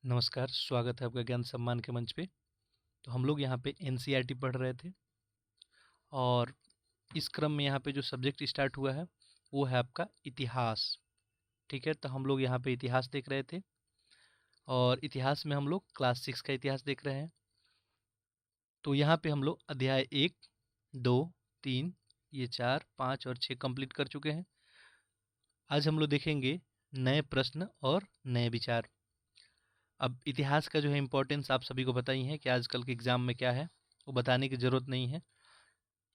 नमस्कार, स्वागत है आपका ज्ञान सम्मान के मंच पे। तो हम लोग यहाँ पे एनसीईआरटी पढ़ रहे थे और इस क्रम में यहाँ पे जो सब्जेक्ट स्टार्ट हुआ है वो है आपका इतिहास। ठीक है, तो हम लोग यहाँ पे इतिहास देख रहे थे और इतिहास में हम लोग क्लास 6 का इतिहास देख रहे हैं। तो यहाँ पे हम लोग अध्याय 1, 2, 3, ये 4, 5 और 6 कंप्लीट कर चुके हैं। आज हम लोग देखेंगे नए प्रश्न और नए विचार। अब इतिहास का जो है इम्पोर्टेंस आप सभी को पता ही है कि आजकल के एग्ज़ाम में क्या है, वो बताने की ज़रूरत नहीं है।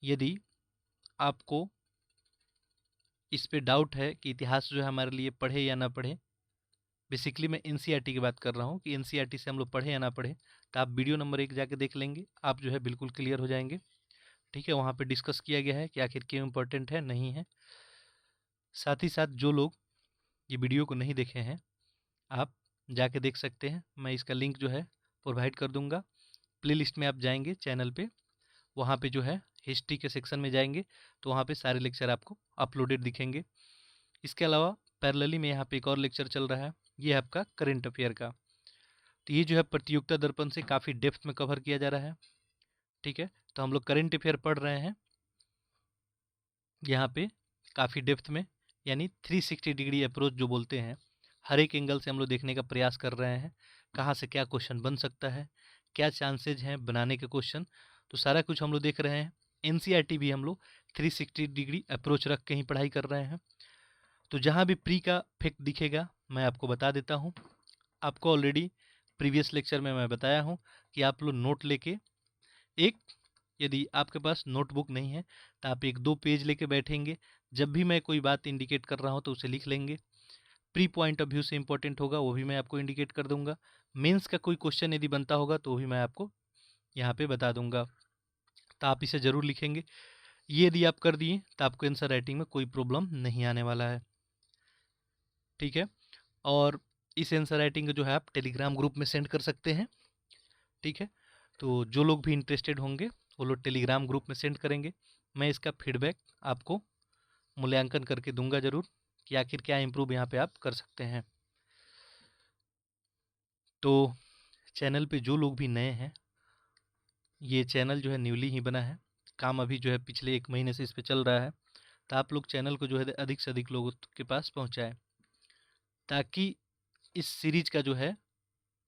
यदि आपको इस पे डाउट है कि इतिहास जो है हमारे लिए पढ़े या ना पढ़े, बेसिकली मैं एनसीईआरटी की बात कर रहा हूँ कि एनसीईआरटी से हम लोग पढ़े या ना पढ़े, तो आप वीडियो नंबर 1 जाके देख लेंगे, आप जो है बिल्कुल क्लियर हो जाएंगे। ठीक है, वहाँ पे डिस्कस किया गया है कि आखिर क्यों इम्पोर्टेंट है, नहीं है। साथ ही साथ जो लोग ये वीडियो को नहीं देखे हैं, आप जाके देख सकते हैं। मैं इसका लिंक जो है प्रोवाइड कर दूंगा। प्लेलिस्ट में आप जाएंगे चैनल पे, वहाँ पे जो है हिस्ट्री के सेक्शन में जाएंगे तो वहाँ पे सारे लेक्चर आपको अपलोडेड दिखेंगे। इसके अलावा पैरेलली में यहाँ पे एक और लेक्चर चल रहा है, ये है आपका करंट अफेयर का। तो ये जो है प्रतियोगिता दर्पण से काफ़ी डेप्थ में कवर किया जा रहा है। ठीक है, तो हम लोग करंट अफेयर पढ़ रहे हैं यहाँ पे काफ़ी डेप्थ में, यानी 360 डिग्री अप्रोच जो बोलते हैं, हर एक एंगल से हम लोग देखने का प्रयास कर रहे हैं, कहाँ से क्या क्वेश्चन बन सकता है, क्या चांसेज हैं बनाने के क्वेश्चन, तो सारा कुछ हम लोग देख रहे हैं। एनसीईआरटी भी हम लोग 360 डिग्री अप्रोच रख के ही पढ़ाई कर रहे हैं। तो जहाँ भी प्री का फैक्ट दिखेगा मैं आपको बता देता हूँ। आपको ऑलरेडी प्रीवियस लेक्चर में मैं बताया हूँ कि आप लोग नोट लेके एक, यदि आपके पास नोटबुक नहीं है तो आप 1-2 पेज लेके बैठेंगे। जब भी मैं कोई बात इंडिकेट कर रहा हूँ तो उसे लिख लेंगे। प्री पॉइंट ऑफ व्यू से इंपॉर्टेंट होगा वो भी मैं आपको इंडिकेट कर दूंगा। मेंस का कोई क्वेश्चन यदि बनता होगा तो भी मैं आपको यहाँ पे बता दूंगा, तो आप इसे ज़रूर लिखेंगे। ये यदि आप कर दिए तो आपको आंसर राइटिंग में कोई प्रॉब्लम नहीं आने वाला है। ठीक है, और इस आंसर राइटिंग को जो है आप टेलीग्राम ग्रुप में सेंड कर सकते हैं। ठीक है, तो जो लोग भी इंटरेस्टेड होंगे वो लोग टेलीग्राम ग्रुप में सेंड करेंगे। मैं इसका फीडबैक आपको मूल्यांकन करके दूंगा ज़रूर कि आखिर क्या इम्प्रूव यहाँ पे आप कर सकते हैं। तो चैनल पे जो लोग भी नए हैं, ये चैनल जो है न्यूली ही बना है, काम अभी जो है पिछले 1 महीने से इस पे चल रहा है, तो आप लोग चैनल को जो है अधिक से अधिक लोगों के पास पहुँचाएँ, ताकि इस सीरीज का जो है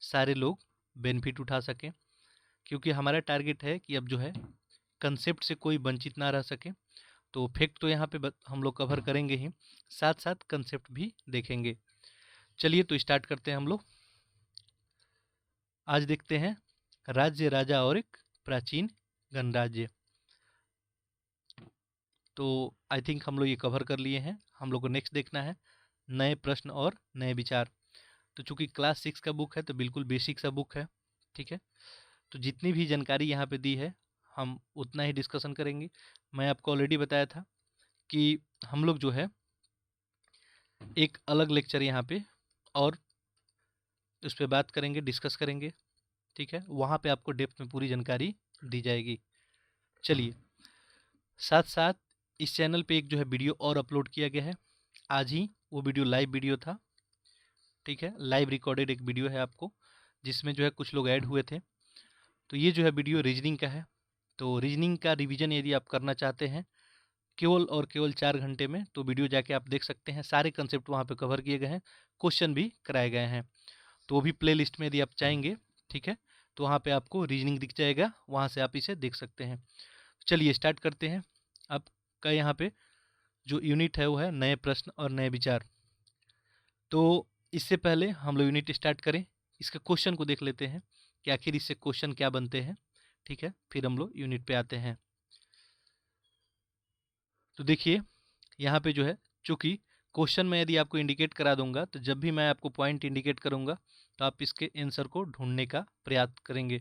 सारे लोग बेनिफिट उठा सकें। क्योंकि हमारा टारगेट है कि अब जो है कंसेप्ट से कोई वंचित ना रह सके। तो फैक्ट तो यहाँ पे हम लोग कवर करेंगे ही, साथ साथ कंसेप्ट भी देखेंगे। चलिए तो स्टार्ट करते हैं हम लोग। आज देखते हैं राज्य, राजा और एक प्राचीन गणराज्य। तो आई थिंक हम लोग ये कवर कर लिए हैं। हम लोग को नेक्स्ट देखना है नए प्रश्न और नए विचार। तो चूंकि क्लास 6 का बुक है तो बिल्कुल बेसिक सा बुक है। ठीक है, तो जितनी भी जानकारी यहाँ पे दी है हम उतना ही डिस्कशन करेंगे। मैं आपको ऑलरेडी बताया था कि हम लोग जो है एक अलग लेक्चर यहाँ पे और उस पर बात करेंगे, डिस्कस करेंगे। ठीक है, वहाँ पे आपको डेप्थ में पूरी जानकारी दी जाएगी। चलिए, साथ साथ इस चैनल पे एक जो है वीडियो और अपलोड किया गया है आज ही। वो वीडियो लाइव वीडियो था। ठीक है, लाइव रिकॉर्डेड एक वीडियो है आपको, जिसमें जो है कुछ लोग ऐड हुए थे। तो ये जो है वीडियो रीजनिंग का है। तो रीजनिंग का रिवीजन यदि आप करना चाहते हैं केवल और केवल 4 घंटे में, तो वीडियो जाके आप देख सकते हैं। सारे कंसेप्ट वहाँ पे कवर किए गए हैं, क्वेश्चन भी कराए गए हैं। तो वो भी प्ले लिस्ट में यदि आप चाहेंगे, ठीक है, तो वहाँ पे आपको रीजनिंग दिख जाएगा, वहाँ से आप इसे देख सकते हैं। चलिए स्टार्ट करते हैं। आपका यहाँ पे जो यूनिट है वो है नए प्रश्न और नए विचार। तो इससे पहले हम लोग यूनिट स्टार्ट करें, इसके क्वेश्चन को देख लेते हैं कि आखिर इससे क्वेश्चन क्या बनते हैं। ठीक है, फिर हम लोग यूनिट पे आते हैं। तो देखिए यहाँ पे जो है, चूँकि क्वेश्चन में यदि आपको इंडिकेट करा दूंगा तो जब भी मैं आपको पॉइंट इंडिकेट करूंगा तो आप इसके आंसर को ढूंढने का प्रयास करेंगे,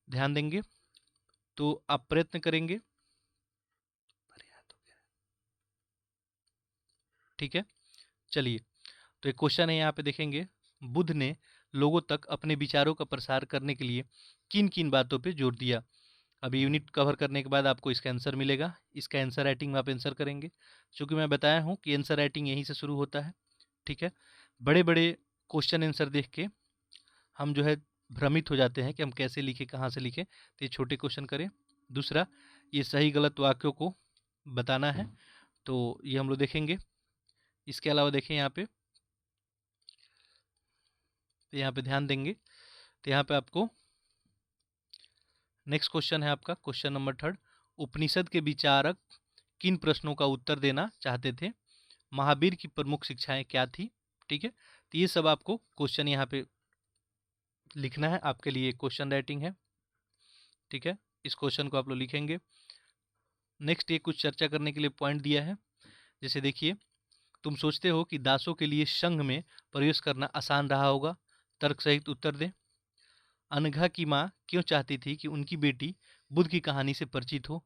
ध्यान देंगे। तो आप प्रयत्न करेंगे। ठीक है, चलिए, तो एक क्वेश्चन है यहाँ पे देखेंगे, बुद्ध ने लोगों तक अपने विचारों का प्रसार करने के लिए किन किन बातों पे जोर दिया। अभी यूनिट कवर करने के बाद आपको इसका आंसर मिलेगा। इसका आंसर राइटिंग में आप आंसर करेंगे, क्योंकि मैं बताया हूँ कि आंसर राइटिंग यहीं से शुरू होता है। ठीक है, बड़े बड़े क्वेश्चन आंसर देख के हम जो है भ्रमित हो जाते हैं कि हम कैसे लिखें, कहाँ से लिखें, तो ये छोटे क्वेश्चन करें। दूसरा, ये सही गलत वाक्यों को बताना है, तो ये हम लोग देखेंगे। इसके अलावा देखें यहाँ पे, तो यहाँ पे ध्यान देंगे, तो यहाँ पे आपको नेक्स्ट क्वेश्चन है आपका क्वेश्चन नंबर 3। उपनिषद के विचारक किन प्रश्नों का उत्तर देना चाहते थे? महावीर की प्रमुख शिक्षाएं क्या थी? ठीक है, तो ये सब आपको क्वेश्चन यहाँ पे लिखना है, आपके लिए क्वेश्चन राइटिंग है। ठीक है, इस क्वेश्चन को आप लोग लिखेंगे। नेक्स्ट, ये कुछ चर्चा करने के लिए पॉइंट दिया है। जैसे देखिए, तुम सोचते हो कि दासों के लिए संघ में प्रवेश करना आसान रहा होगा? तर्क सहित उत्तर दें। अनघा की माँ क्यों चाहती थी कि उनकी बेटी बुद्ध की कहानी से परिचित हो?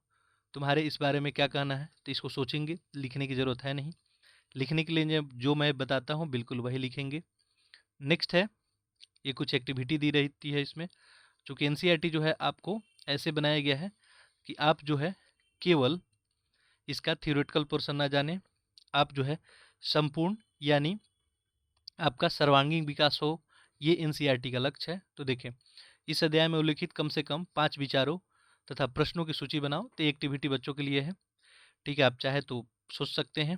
तुम्हारे इस बारे में क्या कहना है? तो इसको सोचेंगे, लिखने की ज़रूरत है नहीं। लिखने के लिए जो मैं बताता हूँ बिल्कुल वही लिखेंगे। नेक्स्ट है, ये कुछ एक्टिविटी दी रहती है इसमें। चूँकि एनसीईआरटी जो है आपको ऐसे बनाया गया है कि आप जो है केवल इसका थ्योरेटिकल पोर्शन ना जाने, आप जो है संपूर्ण यानी आपका सर्वांगीण विकास हो, ये एनसीईआरटी का लक्ष्य है। तो देखें, इस अध्याय में उल्लिखित कम से कम 5 विचारों तथा प्रश्नों की सूची बनाओ। तो एक्टिविटी बच्चों के लिए है। ठीक है, आप चाहे तो सोच सकते हैं।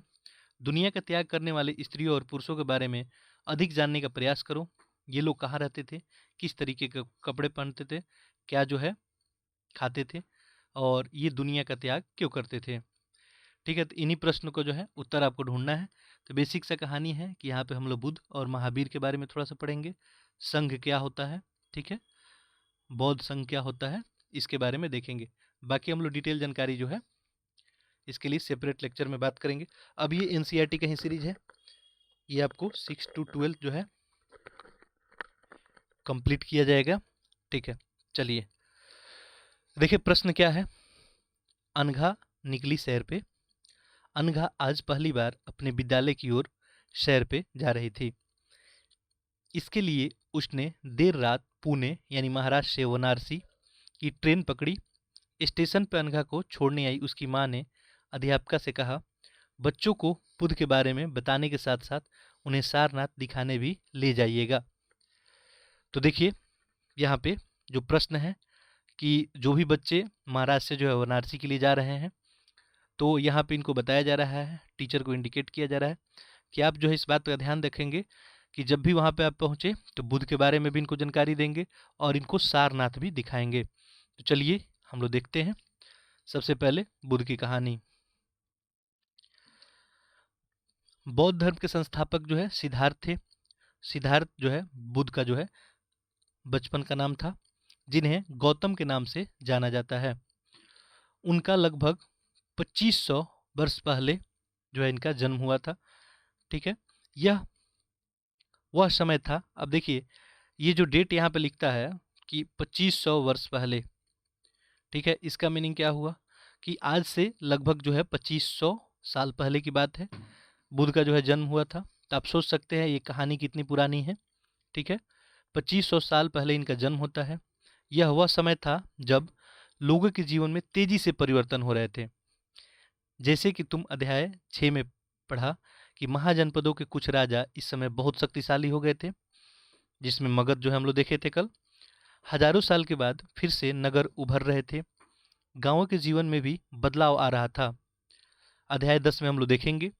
दुनिया का त्याग करने वाले स्त्रियों और पुरुषों के बारे में अधिक जानने का प्रयास करो। ये लोग कहाँ रहते थे, किस तरीके के कपड़े पहनते थे, क्या जो है खाते थे, और ये दुनिया का त्याग क्यों करते थे। ठीक है, तो इन्हीं प्रश्न को जो है उत्तर आपको ढूंढना है। तो बेसिक सा कहानी है कि यहाँ पे हम लोग बुद्ध और महावीर के बारे में थोड़ा सा पढ़ेंगे। संघ क्या होता है, ठीक है, बौद्ध संघ क्या होता है, इसके बारे में देखेंगे। बाकी हम लोग डिटेल जानकारी जो है इसके लिए सेपरेट लेक्चर में बात करेंगे। अब ये एनसीईआरटी का ही सीरीज है, ये आपको 6 to 12 जो है कंप्लीट किया जाएगा। ठीक है, चलिए देखिए प्रश्न क्या है। अनघा निकली सैर पे। अनघा आज पहली बार अपने विद्यालय की ओर सैर पे जा रही थी। इसके लिए उसने देर रात पुणे यानी महाराष्ट्र से वाराणसी की ट्रेन पकड़ी। स्टेशन पर अनघा को छोड़ने आई उसकी माँ ने अध्यापिका से कहा, बच्चों को बुद्ध के बारे में बताने के साथ साथ उन्हें सारनाथ दिखाने भी ले जाइएगा। तो देखिए यहाँ पे जो प्रश्न है कि जो भी बच्चे महाराष्ट्र से जो है वाराणसी के लिए जा रहे हैं, तो यहाँ पे इनको बताया जा रहा है, टीचर को इंडिकेट किया जा रहा है कि आप जो है इस बात का ध्यान रखेंगे कि जब भी वहाँ पे आप पहुँचे तो बुद्ध के बारे में भी इनको जानकारी देंगे और इनको सारनाथ भी दिखाएंगे। तो चलिए हम लोग देखते हैं। सबसे पहले बुद्ध की कहानी। बौद्ध धर्म के संस्थापक जो है सिद्धार्थ थे। सिद्धार्थ जो है बुद्ध का जो है बचपन का नाम था, जिन्हें गौतम के नाम से जाना जाता है। उनका लगभग 2500 वर्ष पहले जो है इनका जन्म हुआ था। ठीक है, यह वह समय था। अब देखिए ये जो डेट यहाँ पे लिखता है कि 2500 वर्ष पहले, ठीक है, इसका मीनिंग क्या हुआ कि आज से लगभग जो है 2500 साल पहले की बात है, बुद्ध का जो है जन्म हुआ था। तो आप सोच सकते हैं ये कहानी कितनी पुरानी है। ठीक है, 2500 साल पहले इनका जन्म होता है। यह वह समय था जब लोगों के जीवन में तेजी से परिवर्तन हो रहे थे। जैसे कि तुम अध्याय 6 में पढ़ा कि महाजनपदों के कुछ राजा इस समय बहुत शक्तिशाली हो गए थे, जिसमें मगध जो है हम लोग देखे थे कल। हजारों साल के बाद फिर से नगर उभर रहे थे। गांवों के जीवन में भी बदलाव आ रहा था। अध्याय 10 में हम लोग देखेंगे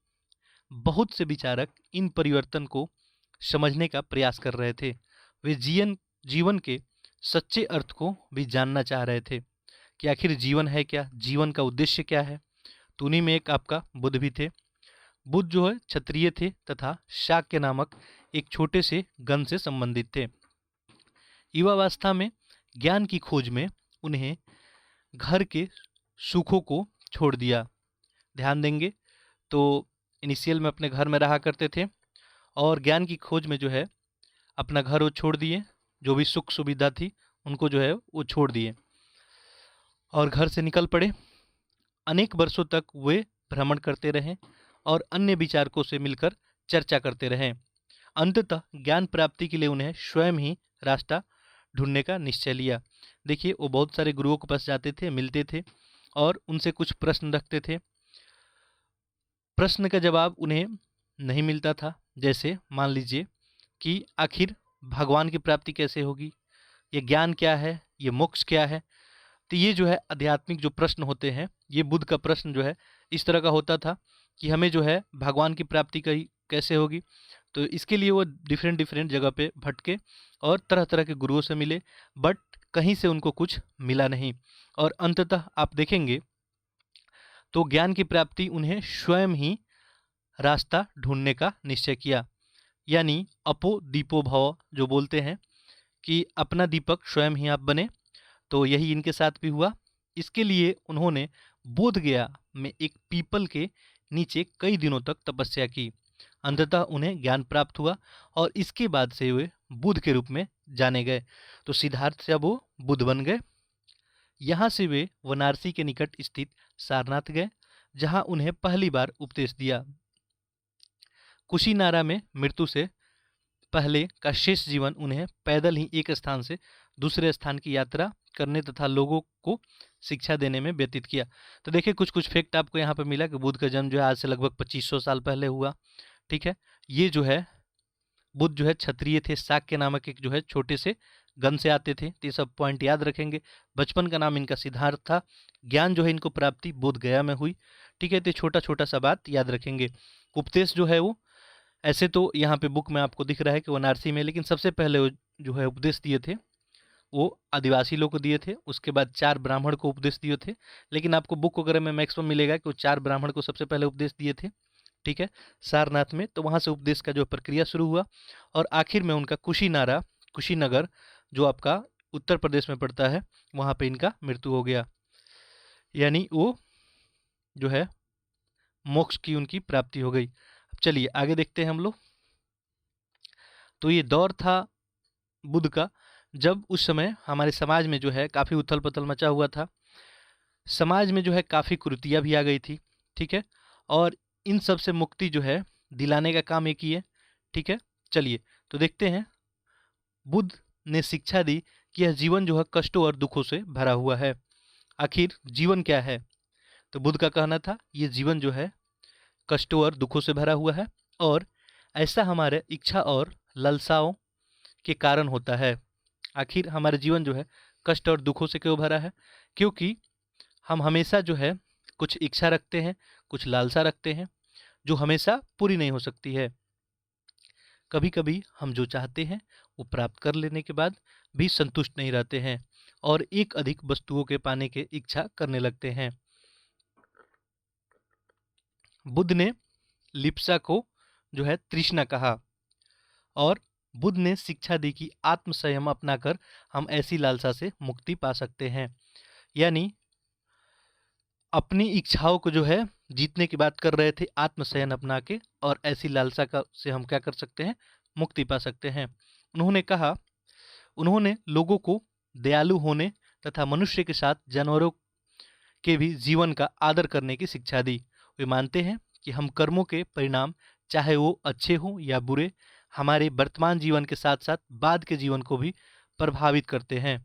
बहुत से विचारक इन परिवर्तन को समझने का प्रयास कर रहे थे। वे जीवन के सच्चे अर्थ को भी जानना चाह रहे थे कि आखिर जीवन है क्या, जीवन का उद्देश्य क्या है। तो उन्हीं में एक आपका बुद्ध भी थे। बुद्ध जो है क्षत्रिय थे तथा शाक्य नामक एक छोटे से गण से संबंधित थे। युवावस्था में ज्ञान की खोज में उन्हें घर के सुखों को छोड़ दिया। ध्यान देंगे तो इनिशियल में अपने घर में रहा करते थे और ज्ञान की खोज में जो है अपना घर वो छोड़ दिए, जो भी सुख सुविधा थी उनको जो है वो छोड़ दिए और घर से निकल पड़े। अनेक वर्षों तक वे भ्रमण करते रहे और अन्य विचारकों से मिलकर चर्चा करते रहे। अंततः ज्ञान प्राप्ति के लिए उन्हें स्वयं ही रास्ता ढूंढने का निश्चय लिया। देखिए वो बहुत सारे गुरुओं के पास जाते थे, मिलते थे और उनसे कुछ प्रश्न रखते थे। प्रश्न का जवाब उन्हें नहीं मिलता था। जैसे मान लीजिए कि आखिर भगवान की प्राप्ति कैसे होगी, ये ज्ञान क्या है, ये मोक्ष क्या है। तो ये जो है आध्यात्मिक जो प्रश्न होते हैं, ये बुद्ध का प्रश्न जो है इस तरह का होता था कि हमें जो है भगवान की प्राप्ति कहीं कैसे होगी। तो इसके लिए वो डिफरेंट डिफरेंट जगह पे भटके और तरह तरह के गुरुओं से मिले, बट कहीं से उनको कुछ मिला नहीं। और अंततः आप देखेंगे तो ज्ञान की प्राप्ति उन्हें स्वयं ही रास्ता ढूंढने का निश्चय किया, यानी अपो दीपो भव जो बोलते हैं कि अपना दीपक स्वयं ही आप बने। तो यही इनके साथ भी हुआ। इसके लिए उन्होंने बोध गया में एक पीपल के नीचे कई दिनों तक तपस्या की। अंततः उन्हें ज्ञान प्राप्त हुआ और इसके बाद से वे बुद्ध के रूप में जाने गए। तो सिद्धार्थ से अब वो बुद्ध बन गए। यहाँ से वे वाराणसी के निकट स्थित सारनाथ गए, जहाँ उन्हें पहली बार उपदेश दिया। कुशीनारा में मृत्यु से पहले का शेष जीवन उन्हें पैदल ही एक स्थान से दूसरे स्थान की यात्रा करने तथा लोगों को शिक्षा देने में व्यतीत किया। तो देखिए कुछ कुछ फैक्ट आपको यहाँ पर मिला कि बुद्ध का जन्म जो है आज से लगभग 2500 साल पहले हुआ। ठीक है, ये जो है बुद्ध जो है क्षत्रिय थे, शाक्य नामक एक जो है छोटे से गण से आते थे। तो ये सब पॉइंट याद रखेंगे। बचपन का नाम इनका सिद्धार्थ था। ज्ञान जो है इनको प्राप्ति बोध गया में हुई। ठीक है, तो छोटा छोटा सा बात याद रखेंगे। उपदेश जो है वो ऐसे तो यहाँ पे बुक में आपको दिख रहा है कि वाराणसी में, लेकिन सबसे पहले वो जो है उपदेश दिए थे वो आदिवासी लोग को दिए थे। उसके बाद 4 ब्राह्मण को उपदेश दिए थे, लेकिन आपको बुक वगैरह में मैक्सिमम मिलेगा कि वो 4 ब्राह्मण को सबसे पहले उपदेश दिए थे। ठीक है, सारनाथ में। तो वहाँ से उपदेश का जो प्रक्रिया शुरू हुआ और आखिर में उनका कुशीनगर जो आपका उत्तर प्रदेश में पड़ता है, वहाँ पे इनका मृत्यु हो गया। यानी वो जो है मोक्ष की उनकी प्राप्ति हो गई। अब चलिए आगे देखते हैं हम लोग। तो ये दौर था बुद्ध का, जब उस समय हमारे समाज में जो है काफ़ी उथल पुथल मचा हुआ था। समाज में जो है काफ़ी कुरीतियाँ भी आ गई थी। ठीक है, और इन सब से मुक्ति जो है दिलाने का काम एक ही है। ठीक है, चलिए तो देखते हैं। बुद्ध ने शिक्षा दी कि यह जीवन जो है कष्टों और दुखों से भरा हुआ है। आखिर जीवन क्या है? तो बुद्ध का कहना था ये जीवन जो है कष्टों और दुखों से भरा हुआ है, और ऐसा हमारे इच्छा और लालसाओं के कारण होता है। आखिर हमारा जीवन जो है कष्ट और दुखों से क्यों भरा है? क्योंकि हम हमेशा जो है कुछ इच्छा रखते हैं, कुछ लालसा रखते हैं, जो हमेशा पूरी नहीं हो सकती है। कभी कभी हम जो चाहते हैं वो प्राप्त कर लेने के बाद भी संतुष्ट नहीं रहते हैं और एक अधिक वस्तुओं के पाने की इच्छा करने लगते हैं। बुद्ध ने लिप्सा को जो है तृष्णा कहा, और बुद्ध ने शिक्षा दी कि आत्म संयम अपनाकर हम ऐसी लालसा से मुक्ति पा सकते हैं। यानी अपनी इच्छाओं को जो है जीतने की बात कर रहे थे आत्मसंयम अपना के, और ऐसी लालसा का से हम क्या कर सकते हैं? मुक्ति पा सकते हैं। उन्होंने लोगों को दयालु होने तथा मनुष्य के साथ जानवरों के भी जीवन का आदर करने की शिक्षा दी। वे मानते हैं कि हम कर्मों के परिणाम चाहे वो अच्छे हों या बुरे, हमारे वर्तमान जीवन के साथ साथ बाद के जीवन को भी प्रभावित करते हैं।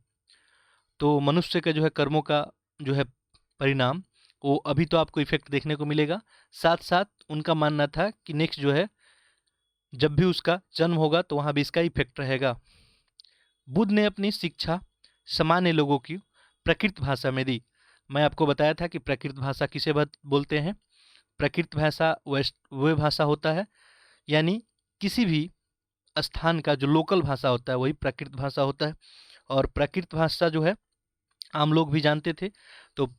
तो मनुष्य का जो है कर्मों का जो है परिणाम वो अभी तो आपको इफेक्ट देखने को मिलेगा, साथ साथ उनका मानना था कि नेक्स्ट जो है जब भी उसका जन्म होगा तो वहाँ भी इसका इफेक्ट रहेगा। बुद्ध ने अपनी शिक्षा सामान्य लोगों की प्रकृत भाषा में दी। मैं आपको बताया था कि प्रकृत भाषा किसे बोलते हैं। प्रकृत भाषा वह भाषा होता है, यानी किसी भी स्थान का जो लोकल भाषा होता है वही प्रकृत भाषा होता है। और प्रकृत भाषा जो है आम लोग भी जानते थे। तो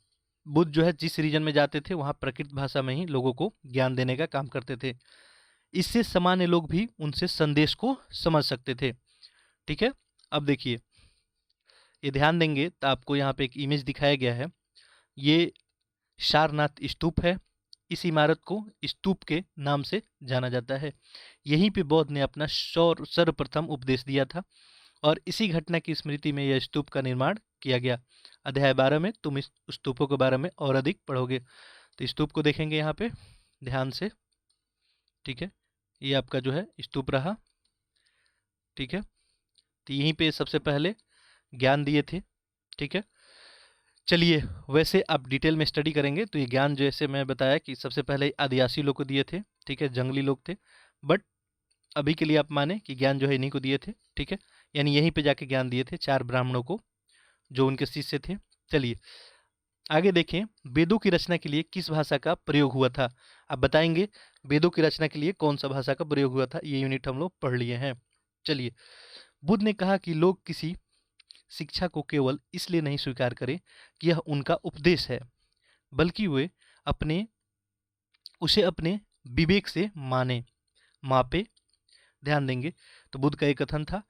बुद्ध जो है जिस रीजन में जाते थे वहाँ प्रकृत भाषा में ही लोगों को ज्ञान देने का काम करते थे। इससे सामान्य लोग भी उनसे संदेश को समझ सकते थे। ठीक है, अब देखिए ये ध्यान देंगे तो आपको यहाँ पे एक इमेज दिखाया गया है। ये सारनाथ स्तूप है। इस इमारत को स्तूप के नाम से जाना जाता है। यहीं पे बौद्ध ने अपना सर्वप्रथम उपदेश दिया था, और इसी घटना की स्मृति में यह स्तूप का निर्माण किया गया। अध्याय 12 में तुम इस स्तूपों के बारे में और अधिक पढ़ोगे। तो स्तूप को देखेंगे यहाँ पे ध्यान से। ठीक है, ये आपका जो है स्तूप रहा। ठीक है, तो यहीं पे सबसे पहले ज्ञान दिए थे। ठीक है, चलिए वैसे आप डिटेल में स्टडी करेंगे तो ये ज्ञान जैसे मैं बताया कि सबसे पहले आदिवासी लोग को दिए थे। ठीक है, जंगली लोग थे, बट अभी के लिए आप माने कि ज्ञान जो है इन्हीं को दिए थे, ठीक है, यानी यहीं पे जाके ज्ञान दिए थे 4 ब्राह्मणों को जो उनके शिष्य थे। चलिए आगे देखें, वेदों की रचना के लिए किस भाषा का प्रयोग हुआ था। आप बताएंगे वेदों की रचना के लिए कौन सा भाषा का प्रयोग हुआ था। ये यूनिट हम लोग पढ़ लिए हैं। चलिए, बुद्ध ने कहा कि लोग किसी शिक्षा को केवल इसलिए नहीं स्वीकार करें कि यह उनका उपदेश है, बल्कि वे अपने उसे अपने विवेक से मापे। ध्यान देंगे तो बुद्ध का एक कथन था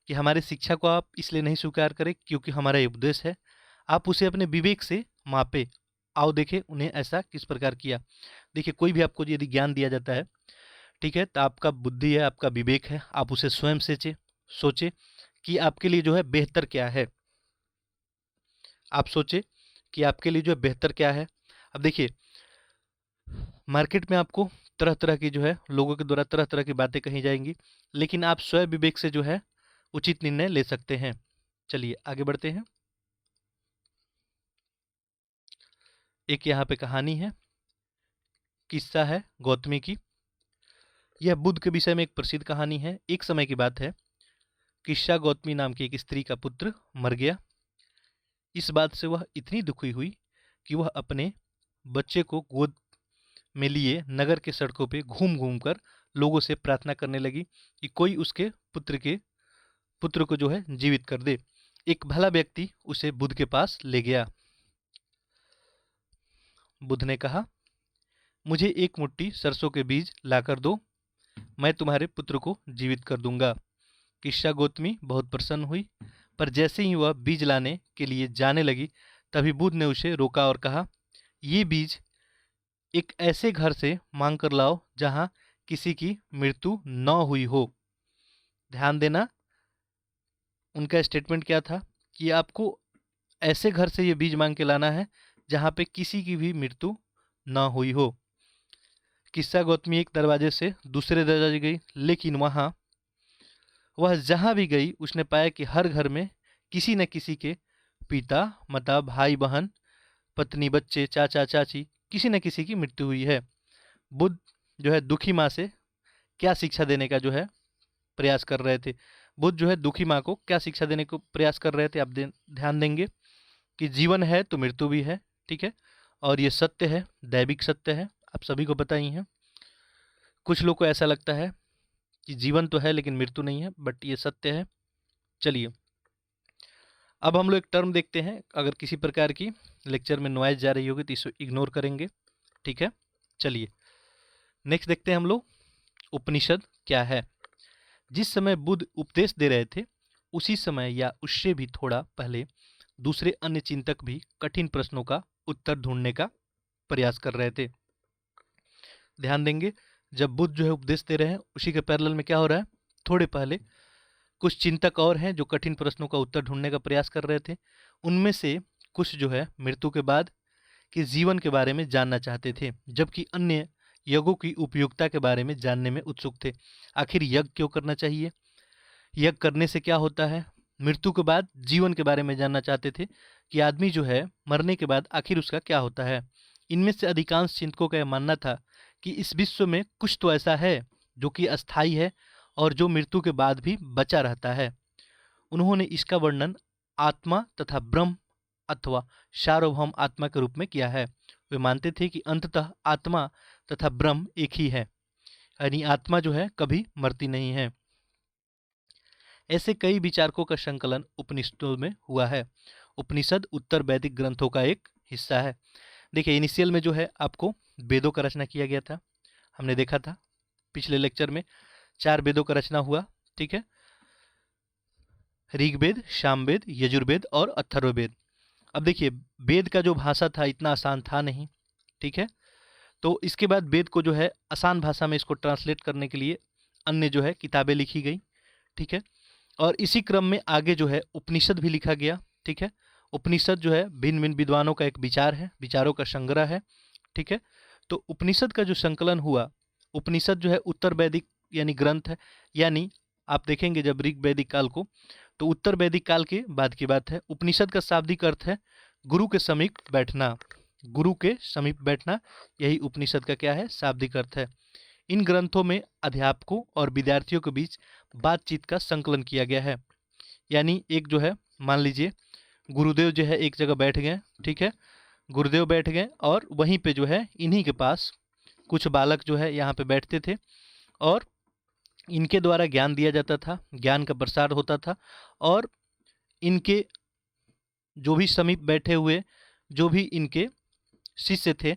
कि हमारे शिक्षा को आप इसलिए नहीं स्वीकार करें क्योंकि हमारा ये उपदेश है, आप उसे अपने विवेक से मापे। आओ देखें उन्हें ऐसा किस प्रकार किया। देखिए, कोई भी आपको यदि ज्ञान दिया जाता है, ठीक है, तो आपका बुद्धि है, आपका विवेक है, आप उसे स्वयं सोचे कि आपके लिए जो है बेहतर क्या है। आप सोचे कि आपके लिए जो है बेहतर क्या है। अब देखिए, मार्केट में आपको तरह तरह की जो है लोगों के द्वारा तरह तरह की बातें कही जाएंगी, लेकिन आप स्वयं विवेक से जो है उचित निर्णय ले सकते हैं। चलिए आगे बढ़ते हैं। एक यहाँ पे कहानी है, किस्सा है गौतमी की। यह बुद्ध के विषय में एक प्रसिद्ध कहानी है। एक समय की बात है, किस्सा गौतमी नाम की एक स्त्री का पुत्र मर गया। इस बात से वह इतनी दुखी हुई कि वह अपने बच्चे को गोद में लिए नगर के सड़कों पे घूम घूम कर लोगों से प्रार्थना करने लगी कि कोई उसके पुत्र को जो है जीवित कर दे। एक भला व्यक्ति उसे बुद्ध के पास ले गया। बुद्ध ने कहा, मुझे एक मुट्ठी सरसों के बीज लाकर दो, मैं तुम्हारे पुत्र को जीवित कर दूंगा। किस्सा गौतमी बहुत प्रसन्न हुई, पर जैसे ही वह बीज लाने के लिए जाने लगी, तभी बुद्ध ने उसे रोका और कहा, ये बीज एक ऐसे घर से मांग कर लाओ जहां किसी की मृत्यु न हुई हो। ध्यान देना, उनका स्टेटमेंट क्या था कि आपको ऐसे घर से ये बीज मांग के लाना है जहां पे किसी की भी मृत्यु न हुई हो। किस्सा गौतमी एक दरवाजे से दूसरे दरवाजे गई, लेकिन वह जहां भी गई उसने पाया कि हर घर में किसी न किसी के पिता, माता, भाई, बहन, पत्नी, बच्चे, चाचा, चाची, किसी न किसी की मृत्यु हुई है। बुद्ध जो है दुखी माँ से क्या शिक्षा देने का जो है प्रयास कर रहे थे। बुद्ध जो है दुखी माँ को क्या शिक्षा देने को प्रयास कर रहे थे, आप ध्यान देंगे कि जीवन है तो मृत्यु भी है, ठीक है, और ये सत्य है, दैविक सत्य है, आप सभी को पता ही है। कुछ लोग को ऐसा लगता है कि जीवन तो है लेकिन मृत्यु नहीं है, बट ये सत्य है। चलिए अब हम लोग एक टर्म देखते हैं, अगर किसी प्रकार की लेक्चर में नॉइज जा रही होगी तो इसे इग्नोर करेंगे, ठीक है। चलिए नेक्स्ट देखते हैं हम लोग, उपनिषद क्या है। जिस समय बुद्ध उपदेश दे रहे थे उसी समय या उससे भी थोड़ा पहले दूसरे अन्य चिंतक भी कठिन प्रश्नों का उत्तर ढूंढने का प्रयास कर रहे थे। ध्यान देंगे, जब बुद्ध जो है उपदेश दे रहे हैं उसी के पैरेलल में क्या हो रहा है, थोड़े पहले कुछ चिंतक और हैं जो कठिन प्रश्नों का उत्तर ढूंढने का प्रयास कर रहे थे। उनमें से कुछ जो है मृत्यु के बाद के जीवन के बारे में जानना चाहते थे, जबकि अन्य यज्ञों की उपयोगिता के बारे में जानने में उत्सुक थे। आखिर यज्ञ क्यों करना चाहिए, यज्ञ करने से क्या होता है। मृत्यु के बाद जीवन के बारे में जानना चाहते थे कि आदमी जो है मरने के बाद आखिर उसका क्या होता है। इनमें से अधिकांश चिंतकों का यह मानना था कि इस विश्व में कुछ तो ऐसा है जो कि अस्थायी है और जो मृत्यु के बाद भी बचा रहता है। उन्होंने इसका वर्णन आत्मा तथा ब्रह्म अथवा सार्वभौम आत्मा के रूप में किया है। वे मानते थे कि अंततः आत्मा तथा ब्रह्म एक ही है, यानी आत्मा जो है कभी मरती नहीं है। ऐसे कई विचारकों का संकलन उपनिषदों में हुआ है। उपनिषद उत्तर वैदिक ग्रंथों का एक हिस्सा है। देखिए इनिशियल में जो है आपको वेदों का रचना किया गया था, हमने देखा था पिछले लेक्चर में 4 वेदों का रचना हुआ, ठीक है, ऋग्वेद, सामवेद, यजुर्वेद और अथर्ववेद। अब देखिए वेद का जो भाषा था इतना आसान था नहीं, ठीक है, तो इसके बाद वेद को जो है आसान भाषा में इसको ट्रांसलेट करने के लिए अन्य जो है किताबें लिखी गई, ठीक है, और इसी क्रम में आगे जो है उपनिषद भी लिखा गया, ठीक है। उपनिषद जो है भिन्न भिन्न विद्वानों का एक विचार है, विचारों का संग्रह है, ठीक है। तो उपनिषद का जो संकलन हुआ, उपनिषद जो है उत्तर वैदिक यानी ग्रंथ है, यानी आप देखेंगे जब ऋग वैदिक काल को तो उत्तर वैदिक काल के बाद की बात है। उपनिषद का शाब्दिक अर्थ है गुरु के समीप बैठना, गुरु के समीप बैठना, यही उपनिषद का क्या है शाब्दिक अर्थ है। इन ग्रंथों में अध्यापकों और विद्यार्थियों के बीच बातचीत का संकलन किया गया है। यानी एक जो है, मान लीजिए गुरुदेव जो है एक जगह बैठ गए, ठीक है, गुरुदेव बैठ गए और वहीं पे जो है इन्हीं के पास कुछ बालक जो है यहाँ पे बैठते थे और इनके द्वारा ज्ञान दिया जाता था, ज्ञान का प्रसार होता था और इनके जो भी समीप बैठे हुए जो भी इनके शिष्य थे,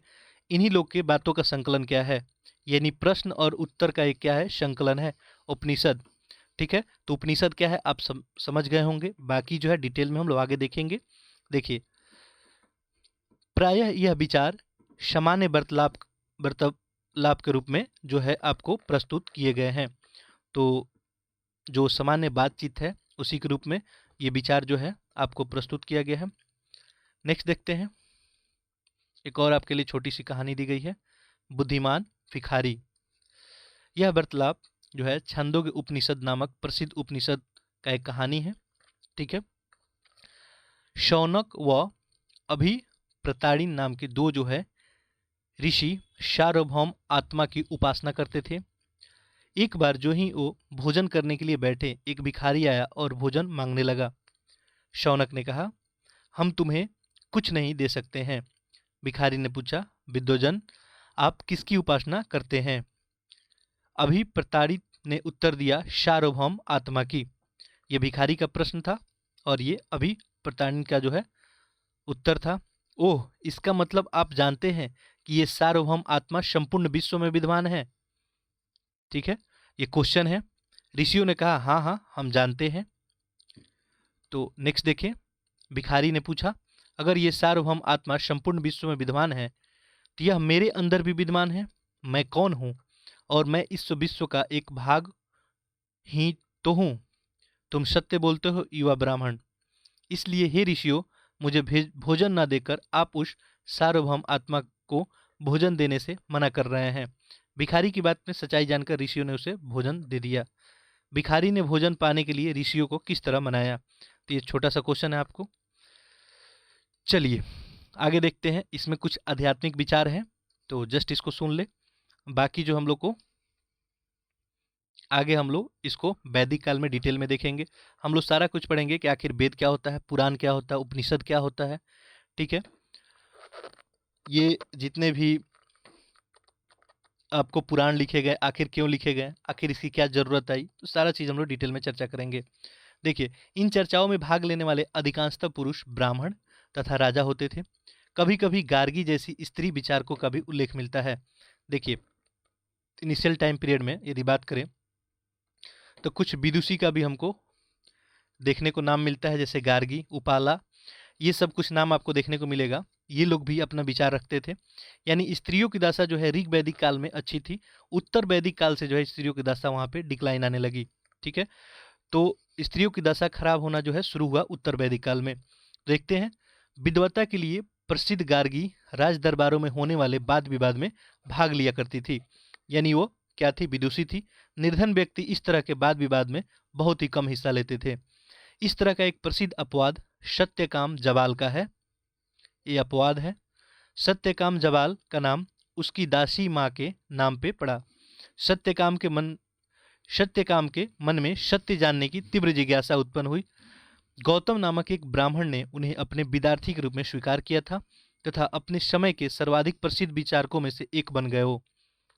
इन्हीं लोग के बातों का संकलन क्या है, यानी प्रश्न और उत्तर का एक क्या है, संकलन है, उपनिषद। ठीक है, तो उपनिषद क्या है आप समझ गए होंगे। बाकी जो है डिटेल में हम लोग आगे देखेंगे। देखिए, प्रायः यह विचार सामान्य वार्तालाप के रूप में जो है आपको प्रस्तुत किए गए हैं। तो जो सामान्य बातचीत है उसी के रूप में ये विचार जो है आपको प्रस्तुत किया गया है। नेक्स्ट देखते हैं, एक और आपके लिए छोटी सी कहानी दी गई है, बुद्धिमान भिखारी। यह वार्तालाप जो है छंदोग्य उपनिषद नामक प्रसिद्ध उपनिषद का एक कहानी है। ठीक है, शौनक व अभिप्रताड़िन नाम के दो जो है ऋषि सार्वभौम आत्मा की उपासना करते थे। एक बार जो ही वो भोजन करने के लिए बैठे, एक भिखारी आया और भोजन मांगने लगा। शौनक ने कहा, हम तुम्हें कुछ नहीं दे सकते हैं। भिखारी ने पूछा, विद्वजन आप किसकी उपासना करते हैं? अभिप्रताड़ित ने उत्तर दिया, सार्वभौम आत्मा की। ये भिखारी का प्रश्न था और ये अभिप्रताड़ित का जो है उत्तर था। ओह, इसका मतलब आप जानते हैं कि ये सार्वभौम आत्मा संपूर्ण विश्व में विद्यमान है। ठीक है, ये क्वेश्चन है। ऋषियों ने कहा, हाँ हाँ हम जानते हैं। तो नेक्स्ट देखें, भिखारी ने पूछा, अगर ये सार्वभौम आत्मा संपूर्ण विश्व में विद्यमान है तो यह मेरे अंदर भी विद्यमान है। मैं कौन हूँ? और मैं इस विश्व का एक भाग ही तो हूँ। तुम सत्य बोलते हो युवा ब्राह्मण, इसलिए हे ऋषियों, मुझे भोजन न देकर आप उस सार्वभौम आत्मा को भोजन देने से मना कर रहे हैं। भिखारी की बात में सच्चाई जानकर ऋषियों ने उसे भोजन दे दिया। भिखारी ने भोजन पाने के लिए ऋषियों को किस तरह मनाया? तो ये छोटा सा क्वेश्चन है आपको। चलिए आगे देखते हैं, इसमें कुछ आध्यात्मिक विचार हैं तो जस्ट इसको सुन ले। बाकी जो हम लोग को आगे हम लोग इसको वैदिक काल में डिटेल में देखेंगे। हम लोग सारा कुछ पढ़ेंगे कि आखिर वेद क्या होता है, पुराण क्या होता है, उपनिषद क्या होता है। ठीक है, ये जितने भी आपको पुराण लिखे गए आखिर क्यों लिखे गए, आखिर इसकी क्या जरूरत आई, तो सारा चीज़ हम लोग डिटेल में चर्चा करेंगे। देखिए, इन चर्चाओं में भाग लेने वाले अधिकांशतः पुरुष ब्राह्मण तथा राजा होते थे। कभी कभी गार्गी जैसी स्त्री विचारकों का भी उल्लेख मिलता है। देखिए, इनिशियल टाइम पीरियड में यदि बात करें तो कुछ विदुषी का भी हमको देखने को नाम मिलता है, जैसे गार्गी, उपाला, ये सब कुछ नाम आपको देखने को मिलेगा। ये लोग भी अपना विचार रखते थे। यानी स्त्रियों की दशा जो है ऋग वैदिक काल में अच्छी थी, उत्तर वैदिक काल से जो है स्त्रियों की दशा वहाँ पे डिक्लाइन आने लगी। ठीक है, तो स्त्रियों की दशा खराब होना जो है शुरू हुआ उत्तर वैदिक काल में। देखते हैं, विद्वता के लिए प्रसिद्ध गार्गी राज दरबारों में होने वाले वाद विवाद में भाग लिया करती थी। यानी वो क्या थी, विदुषी थी। निर्धन व्यक्ति इस तरह के वाद विवाद में बहुत ही कम हिस्सा लेते थे। इस तरह का एक प्रसिद्ध अपवाद सत्यकाम जबाल का है। ये अपवाद है। सत्यकाम जबाल का नाम उसकी दासी माँ के नाम पे पड़ा। सत्यकाम के मन में सत्य जानने की तीव्र जिज्ञासा उत्पन्न हुई। गौतम नामक एक ब्राह्मण ने उन्हें अपने विद्यार्थी के रूप में स्वीकार किया था तथा अपने समय के सर्वाधिक प्रसिद्ध विचारकों में से एक बन गए हो।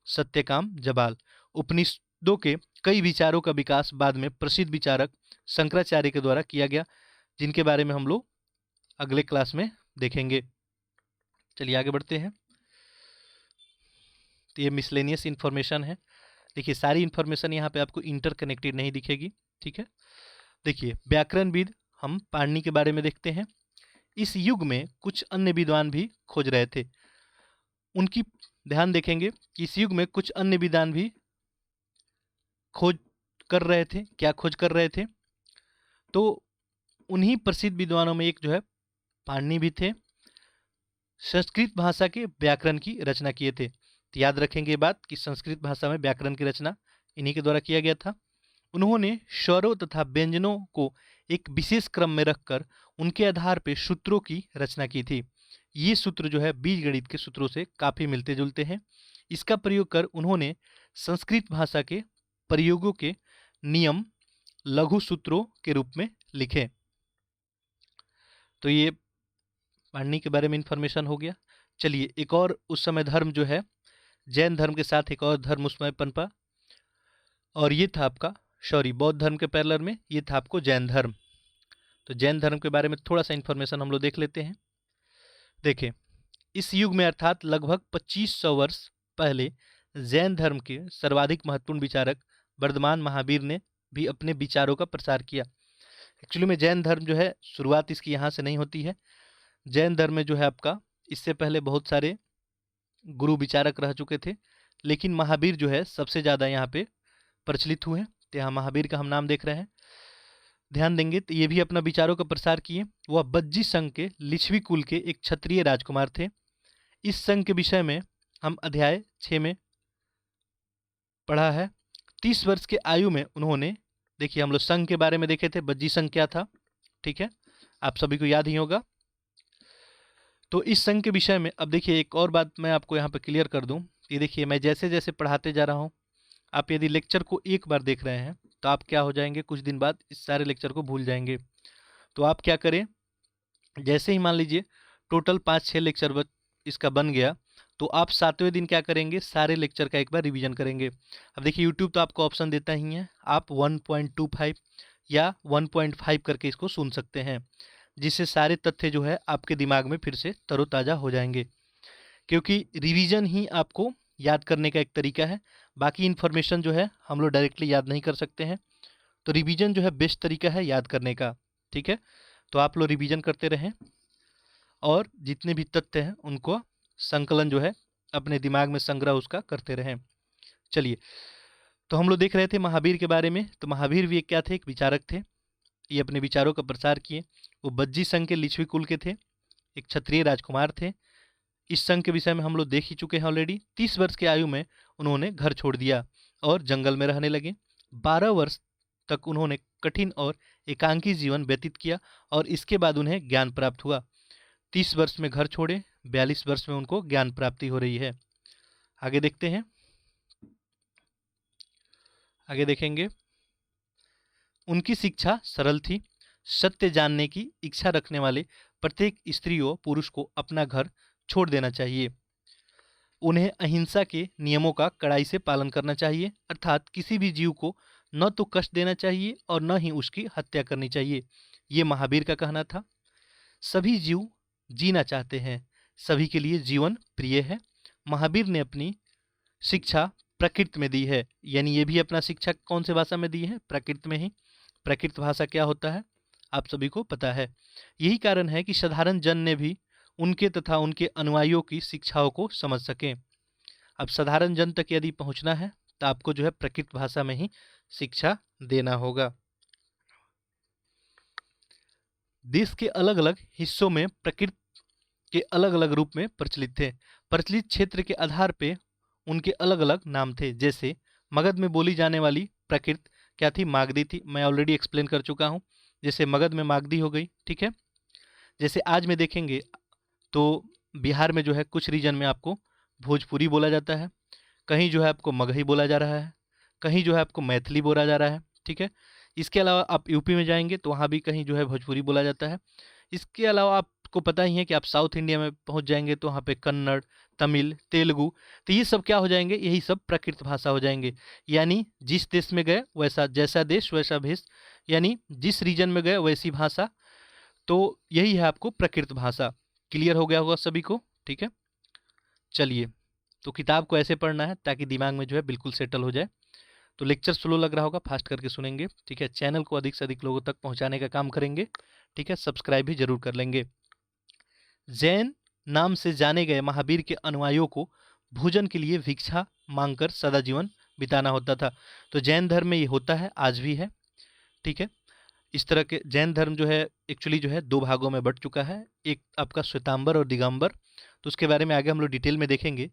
सत्यकाम जबाल। उपनिषदों के कई विचारों का विकास बाद में प्रसिद्ध विचारक शंकराचार्य के द्वारा किया गया, जिनके बारे में हम लोग अगले क्लास में देखेंगे। चलिए आगे बढ़ते हैं। तो ये मिसलेनियस इन्फॉर्मेशन है। देखिए, सारी इन्फॉर्मेशन यहाँ पे आपको इंटरकनेक्टेड नहीं दिखेगी। ठीक है, देखिए, व्याकरणविद हम पाणिनि के बारे में देखते हैं। इस युग में कुछ अन्य विद्वान भी खोज रहे थे। उनकी ध्यान देखेंगे कि इस युग में कुछ अन्य विद्वान भी खोज कर रहे थे। क्या खोज कर रहे थे? तो उन्हीं प्रसिद्ध विद्वानों में एक जो है पाणिनि भी थे। संस्कृत भाषा के व्याकरण की रचना किए थे। तो याद रखेंगे ये बात कि संस्कृत भाषा में व्याकरण की रचना इन्हीं के द्वारा किया गया था। उन्होंने स्वरों तथा व्यंजनों को एक विशेष क्रम में रखकर उनके आधार पर सूत्रों की रचना की थी। ये सूत्र जो है बीजगणित के सूत्रों से काफ़ी मिलते जुलते हैं। इसका प्रयोग कर उन्होंने संस्कृत भाषा के प्रयोगों के नियम लघु सूत्रों के रूप में लिखे। तो ये पाणिनि के बारे में इंफॉर्मेशन हो गया। चलिए एक और उस समय धर्म जो है, जैन धर्म के साथ एक और धर्म उसमें पनपा, और ये था आपका बौद्ध धर्म के पैरेलल में ये था आपको जैन धर्म। तो जैन धर्म के बारे में थोड़ा सा इंफॉर्मेशन हम लोग देख लेते हैं। देखिए, इस युग में अर्थात लगभग 2500 वर्ष पहले जैन धर्म के सर्वाधिक महत्वपूर्ण विचारक वर्धमान महावीर ने भी अपने विचारों का प्रसार किया। एक्चुअली में जैन धर्म जो है, शुरुआत इसकी यहाँ से नहीं होती है। जैन धर्म में जो है आपका इससे पहले बहुत सारे गुरु विचारक रह चुके थे, लेकिन महावीर जो है सबसे ज़्यादा यहाँ पे प्रचलित हुए हैं। तो यहाँ महावीर का हम नाम देख रहे हैं, ध्यान देंगे तो ये भी अपना विचारों का प्रसार किए। वह बज्जी संघ के लिच्छवी कुल के एक क्षत्रिय राजकुमार थे। इस संघ के विषय में हम अध्याय 6 में पढ़ा है। 30 वर्ष के आयु में उन्होंने, देखिए हम लोग संघ के बारे में देखे थे, बज्जी संघ क्या था, ठीक है, आप सभी को याद ही होगा। तो इस संघ के विषय में अब देखिए एक और बात मैं आपको यहाँ पे क्लियर कर दूँ। ये देखिए, मैं जैसे जैसे पढ़ाते जा रहा हूँ, आप यदि लेक्चर को एक बार देख रहे हैं तो आप क्या हो जाएंगे, कुछ दिन बाद इस सारे लेक्चर को भूल जाएंगे। तो आप क्या करें, जैसे ही मान लीजिए टोटल 5-6 लेक्चर इसका बन गया, तो आप 7वें दिन क्या करेंगे, सारे लेक्चर का एक बार रिवीजन करेंगे। अब देखिए यूट्यूब तो आपको ऑप्शन देता ही है, आप 1.25 या 1.5 करके इसको सुन सकते हैं, जिससे सारे तथ्य जो है आपके दिमाग में फिर से तरोताज़ा हो जाएंगे। क्योंकि रिवीजन ही आपको याद करने का एक तरीका है, बाकी इन्फॉर्मेशन जो है हम लोग डायरेक्टली याद नहीं कर सकते हैं। तो रिवीजन जो है बेस्ट तरीका है याद करने का, ठीक है। तो आप लोग रिवीजन करते रहें और जितने भी तथ्य हैं उनको संकलन जो है अपने दिमाग में संग्रह उसका करते रहें। चलिए, तो हम लोग देख रहे थे महावीर के बारे में। तो महावीर भी एक क्या थे, एक विचारक थे। ये अपने विचारों का प्रसार किए। वो बज्जी संघ के लिच्छवी कुल के थे, एक क्षत्रिय राजकुमार थे। इस संघ के विषय में हम लोग देख ही चुके हैं ऑलरेडी। 30 वर्ष की आयु में उन्होंने घर छोड़ दिया और जंगल में रहने लगे। 12 वर्ष तक उन्होंने कठिन और एकांकी जीवन व्यतीत किया और इसके बाद उन्हें ज्ञान प्राप्त हुआ। 30 वर्ष में घर छोड़े, 42 वर्ष में उनको ज्ञान प्राप्ति हो रही है। आगे देखते हैं, आगे देखेंगे। उनकी शिक्षा सरल थी। सत्य जानने की इच्छा रखने वाले प्रत्येक स्त्री और पुरुष को अपना घर छोड़ देना चाहिए। उन्हें अहिंसा के नियमों का कड़ाई से पालन करना चाहिए, अर्थात किसी भी जीव को न तो कष्ट देना चाहिए और न ही उसकी हत्या करनी चाहिए। ये महावीर का कहना था। सभी जीव जीना चाहते हैं, सभी के लिए जीवन प्रिय है। महावीर ने अपनी शिक्षा प्राकृत में दी है, यानी ये भी अपना शिक्षा कौन से भाषा में दी है, प्राकृत में ही। प्राकृत भाषा क्या होता है आप सभी को पता है। यही कारण है कि साधारण जन ने भी उनके तथा उनके अनुयायियों की शिक्षाओं को समझ सकें। अब साधारण जन तक यदि पहुंचना है तो आपको जो है प्राकृत भाषा में ही शिक्षा देना होगा। देश के अलग अलग हिस्सों में प्राकृत के अलग अलग रूप में प्रचलित थे। प्रचलित क्षेत्र के आधार पे उनके अलग अलग नाम थे। जैसे मगध में बोली जाने वाली प्राकृत क्या थी, मागधी थी। मैं ऑलरेडी एक्सप्लेन कर चुका हूँ। जैसे मगध में मागधी हो गई, ठीक है। जैसे आज में देखेंगे तो बिहार में जो है कुछ रीजन में आपको भोजपुरी बोला जाता है, कहीं जो है आपको मगही बोला जा रहा है, कहीं जो है आपको मैथिली बोला जा रहा है, ठीक है। इसके अलावा आप यूपी में जाएंगे तो वहाँ भी कहीं जो है भोजपुरी बोला जाता है। इसके अलावा आपको पता ही है कि आप साउथ इंडिया में पहुँच जाएंगे तो वहाँ पे कन्नड़, तमिल, तेलुगु, तो ये सब क्या हो जाएंगे, यही सब प्राकृत भाषा हो जाएंगे। यानी जिस देश में गए वैसा, जैसा देश वैसा भेष, यानी जिस रीजन में गए वैसी भाषा। तो यही है आपको प्राकृत भाषा। क्लियर हो गया होगा सभी को, ठीक है। चलिए, तो किताब को ऐसे पढ़ना है ताकि दिमाग में जो है बिल्कुल सेटल हो जाए। तो लेक्चर स्लो लग रहा होगा, फास्ट करके सुनेंगे, ठीक है। चैनल को अधिक से अधिक लोगों तक पहुंचाने का काम करेंगे, ठीक है। सब्सक्राइब भी जरूर कर लेंगे। जैन नाम से जाने गए महावीर के अनुयायियों को भोजन के लिए भिक्षा मांगकर सदा जीवन बिताना होता था। तो जैन धर्म में ये होता है, आज भी है, ठीक है। इस तरह के जैन धर्म जो है एक्चुअली जो है 2 भागों में बट चुका है, एक आपका श्वेतांबर और दिगंबर। तो उसके बारे में आगे हम लोग डिटेल में देखेंगे।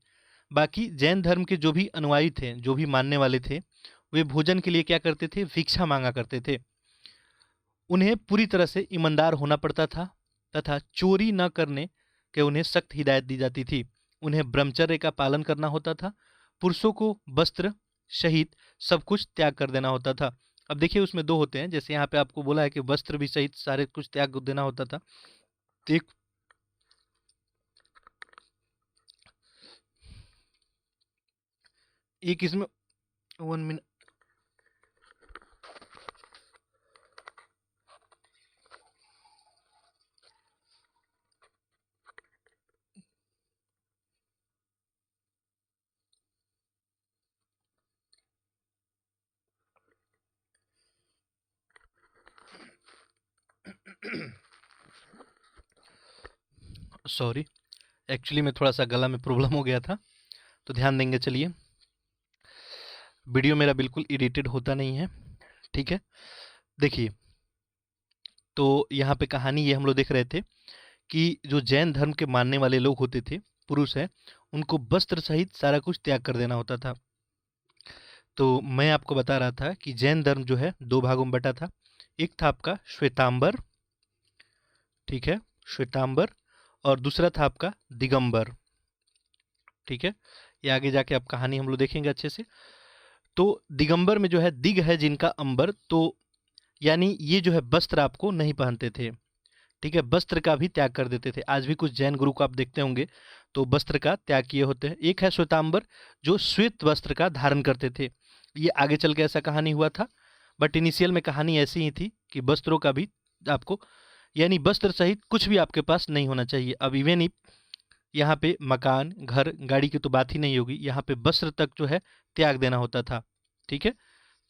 बाकी जैन धर्म के जो भी अनुयायी थे, जो भी मानने वाले थे, वे भोजन के लिए क्या करते थे, भिक्षा मांगा करते थे। उन्हें पूरी तरह से ईमानदार होना पड़ता था तथा चोरी न करने के उन्हें सख्त हिदायत दी जाती थी। उन्हें ब्रह्मचर्य का पालन करना होता था। पुरुषों को वस्त्र सहित सब कुछ त्याग कर देना होता था। अब देखिए उसमें दो होते हैं, जैसे यहाँ पे आपको बोला है कि वस्त्र भी सहित सारे कुछ त्याग देना होता था। तो एक इसमें 1 मिनट। सॉरी, एक्चुअली में थोड़ा सा गला में प्रॉब्लम हो गया था, तो ध्यान देंगे। चलिए, वीडियो मेरा बिल्कुल एडिटेड होता नहीं है, ठीक है। देखिए, तो यहाँ पे कहानी ये हम लोग देख रहे थे कि जो जैन धर्म के मानने वाले लोग होते थे, पुरुष है, उनको वस्त्र सहित सारा कुछ त्याग कर देना होता था। तो मैं आपको बता रहा था कि जैन धर्म जो है दो भागों में बटा था। एक था आपका श्वेतांबर, ठीक है, श्वेतांबर, और दूसरा था आपका दिगंबर, ठीक है। ये आगे जाके आप कहानी हम लोग देखेंगे अच्छे से। तो दिगंबर में जो है, दिग है जिनका अंबर, तो यानी ये जो है वस्त्र आपको नहीं पहनते थे, ठीक है, वस्त्र का भी त्याग कर देते थे। आज भी कुछ जैन गुरु को आप देखते होंगे तो वस्त्र का त्याग किए होते हैं। एक है श्वेतांबर, जो श्वेत वस्त्र का धारण करते थे। ये आगे चल के ऐसा कहानी हुआ था, बट इनिशियल में कहानी ऐसी ही थी कि वस्त्रों का भी आपको, यानी वस्त्र सहित कुछ भी आपके पास नहीं होना चाहिए। अब इवन ही यहाँ पे मकान, घर, गाड़ी की तो बात ही नहीं होगी, यहाँ पे वस्त्र तक जो है त्याग देना होता था, ठीक है।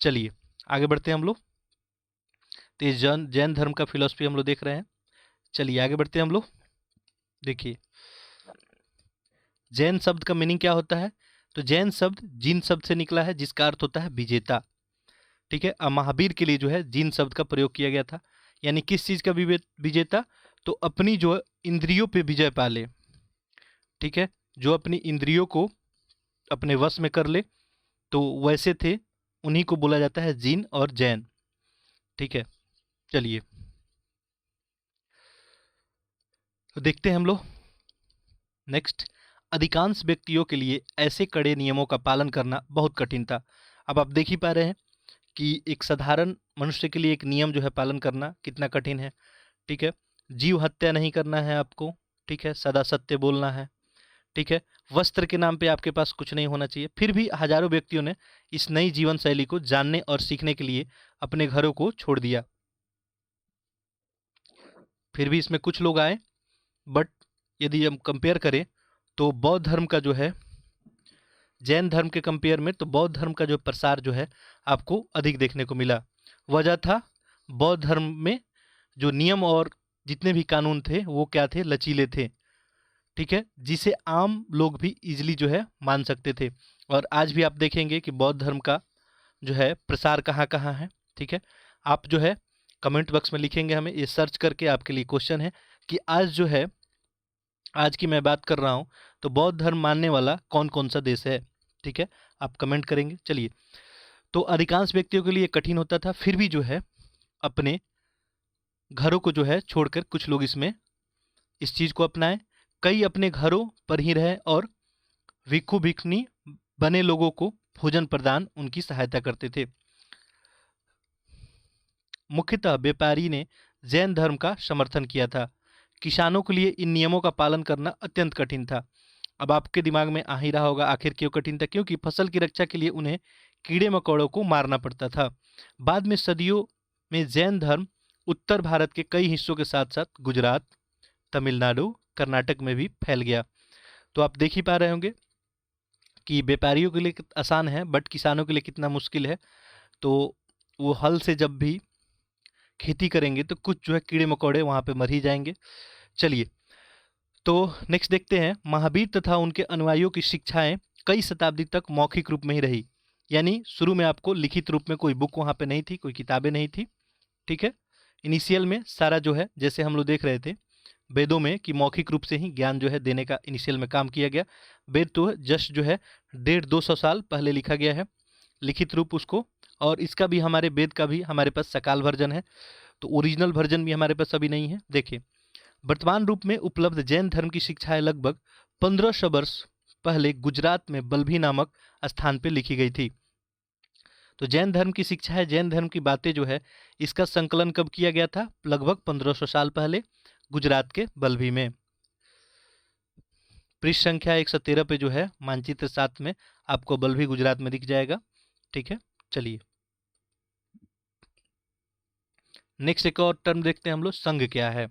चलिए आगे बढ़ते हैं हम लोग। तो ये जैन जैन धर्म का फिलॉसफी हम लोग देख रहे हैं। चलिए आगे बढ़ते हैं हम लोग। देखिए, जैन शब्द का मीनिंग क्या होता है? तो जैन शब्द जीन शब्द से निकला है, जिसका अर्थ होता है विजेता, ठीक है। अब महावीर के लिए जो है जीन शब्द का प्रयोग किया गया था, यानी किस चीज का विजेता? तो अपनी जो इंद्रियों पे विजय पा ले, ठीक है, जो अपनी इंद्रियों को अपने वश में कर ले, तो वैसे थे, उन्हीं को बोला जाता है जीन और जैन, ठीक है। चलिए तो देखते हैं हम लोग नेक्स्ट। अधिकांश व्यक्तियों के लिए ऐसे कड़े नियमों का पालन करना बहुत कठिन था। अब आप देख ही पा रहे हैं कि एक साधारण मनुष्य के लिए एक नियम जो है पालन करना कितना कठिन है, ठीक है। जीव हत्या नहीं करना है आपको, ठीक है, सदा सत्य बोलना है, ठीक है। वस्त्र के नाम पे आपके पास कुछ नहीं होना चाहिए। फिर भी हजारों व्यक्तियों ने इस नई जीवन शैली को जानने और सीखने के लिए अपने घरों को छोड़ दिया। फिर भी इसमें कुछ लोग आए, बट यदि हम कंपेयर करें तो बौद्ध धर्म का जो है जैन धर्म के कंपेयर में, तो बौद्ध धर्म का जो प्रसार जो है आपको अधिक देखने को मिला। वजह था, बौद्ध धर्म में जो नियम और जितने भी कानून थे वो क्या थे? लचीले थे, ठीक है, जिसे आम लोग भी इजीली जो है मान सकते थे। और आज भी आप देखेंगे कि बौद्ध धर्म का जो है प्रसार कहाँ कहाँ है, ठीक है। आप जो है कमेंट बॉक्स में लिखेंगे, हमें ये सर्च करके आपके लिए क्वेश्चन है कि आज जो है, आज की मैं बात कर रहा हूँ, तो बौद्ध धर्म मानने वाला कौन कौन सा देश है, ठीक है, आप कमेंट करेंगे। चलिए, तो अधिकांश व्यक्तियों के लिए कठिन होता था, फिर भी जो है अपने घरों को जो है छोड़कर कुछ लोग इसमें इस चीज़ को अपनाएं। कई अपने घरों पर ही रहे और भिक्षु भिक्षुणी बने लोगों को भोजन प्रदान उनकी सहायता करते थे। मुख्यतः व्यापारी ने जैन धर्म का समर्थन किया था। किसानों के लिए इन नियमों का पालन करना अत्यंत कठिन था। अब आपके दिमाग में आ ही रहा होगा आखिर क्यों कठिन था? क्योंकि फसल की रक्षा के लिए उन्हें कीड़े मकोड़ों को मारना पड़ता था। बाद में सदियों में जैन धर्म उत्तर भारत के कई हिस्सों के साथ साथ गुजरात, तमिलनाडु, कर्नाटक में भी फैल गया। तो आप देख ही पा रहे होंगे कि व्यापारियों के लिए आसान है, बट किसानों के लिए कितना मुश्किल है। तो वो हल से जब भी खेती करेंगे तो कुछ जो है कीड़े मकोड़े वहाँ पे मर ही जाएंगे। चलिए, तो नेक्स्ट देखते हैं। महावीर तथा उनके अनुयायियों की शिक्षाएं कई शताब्दी तक मौखिक रूप में ही रही, यानी शुरू में आपको लिखित रूप में कोई बुक वहाँ पे नहीं थी, कोई किताबें नहीं थी, ठीक है। इनिशियल में सारा जो है, जैसे हम लोग देख रहे थे वेदों में, कि मौखिक रूप से ही ज्ञान जो है देने का इनिशियल में काम किया गया। वेद तो जस्ट जो है 150-200 साल पहले लिखा गया है, लिखित रूप उसको, और इसका भी हमारे वेद का भी हमारे पास सकाल वर्जन है, तो ओरिजिनल वर्जन भी हमारे पास अभी नहीं है। देखिए, वर्तमान रूप में उपलब्ध जैन धर्म की शिक्षाएं लगभग 1500 वर्ष पहले गुजरात में बल्भी नामक स्थान पर लिखी गई थी। तो जैन धर्म की शिक्षा है, जैन धर्म की बातें जो है, इसका संकलन कब किया गया था? लगभग 1500 साल पहले गुजरात के बल्लभी में। पृष्ठ संख्या 113 पे जो है मानचित्र 7 में आपको बल्लभी गुजरात में दिख जाएगा। ठीक है, चलिए नेक्स्ट एक और टर्म देखते हैं हम लोग, संघ क्या है।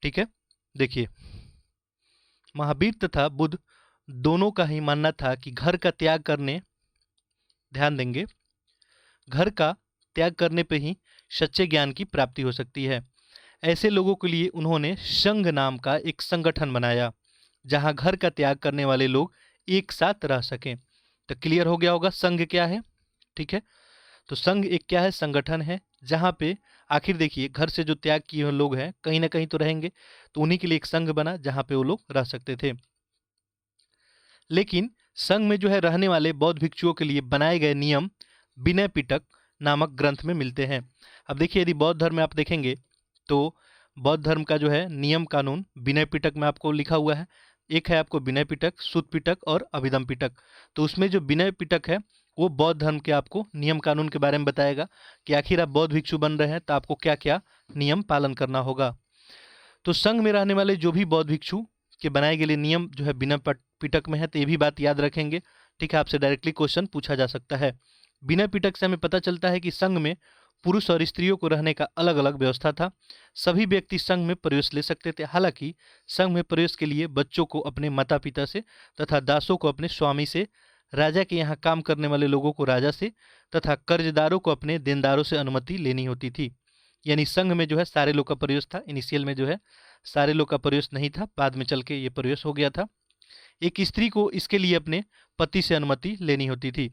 ठीक है, देखिए महावीर तथा बुद्ध दोनों का ही मानना था कि घर का त्याग करने, ध्यान देंगे, घर का त्याग करने पे ही सच्चे ज्ञान की प्राप्ति हो सकती है। ऐसे लोगों के लिए उन्होंने संघ नाम का एक संगठन बनाया जहां घर का त्याग करने वाले लोग एक साथ रह सकें। तो क्लियर हो गया होगा संघ क्या है। ठीक है, तो संघ एक क्या है? संगठन है जहां पे आखिर देखिए घर से जो त्याग किए हुए लोग हैं कहीं ना कहीं तो रहेंगे, तो उन्हीं के लिए एक संघ बना जहां पे वो लोग रह सकते थे। लेकिन संघ में जो है रहने वाले बौद्ध भिक्षुओं के लिए बनाए गए नियम विनय पिटक नामक ग्रंथ में मिलते हैं। अब देखिए यदि बौद्ध धर्म में आप देखेंगे तो बौद्ध धर्म का जो है नियम कानून विनय पिटक में आपको लिखा हुआ है। एक है आपको विनय पिटक, सुत्त पिटक और अभिधम पिटक। तो उसमें जो विनय पिटक है वो बौद्ध धर्म के आपको नियम कानून के बारे में बताएगा कि आखिर आप बौद्ध भिक्षु बन रहे हैं तो आपको क्या क्या नियम पालन करना होगा। तो संघ में रहने वाले जो भी बौद्ध भिक्षु के बनाए गए नियम जो है विनय पिटक में है, तो ये भी बात याद रखेंगे। ठीक है, आपसे डायरेक्टली क्वेश्चन पूछा जा सकता है। विनय पिटक से हमें पता चलता है कि संघ में पुरुष और स्त्रियों को रहने का अलग अलग व्यवस्था था। सभी व्यक्ति संघ में प्रवेश ले सकते थे। हालांकि संघ में प्रवेश के लिए बच्चों को अपने माता पिता से तथा दासों को अपने स्वामी से, राजा के यहाँ काम करने वाले लोगों को राजा से तथा कर्जदारों को अपने देनदारों से अनुमति लेनी होती थी। यानी संघ में जो है सारे लोग का प्रवेश था। इनिशियल में जो है सारे लोग का प्रवेश नहीं था, बाद में चल के ये प्रवेश हो गया था। एक स्त्री को इसके लिए अपने पति से अनुमति लेनी होती थी।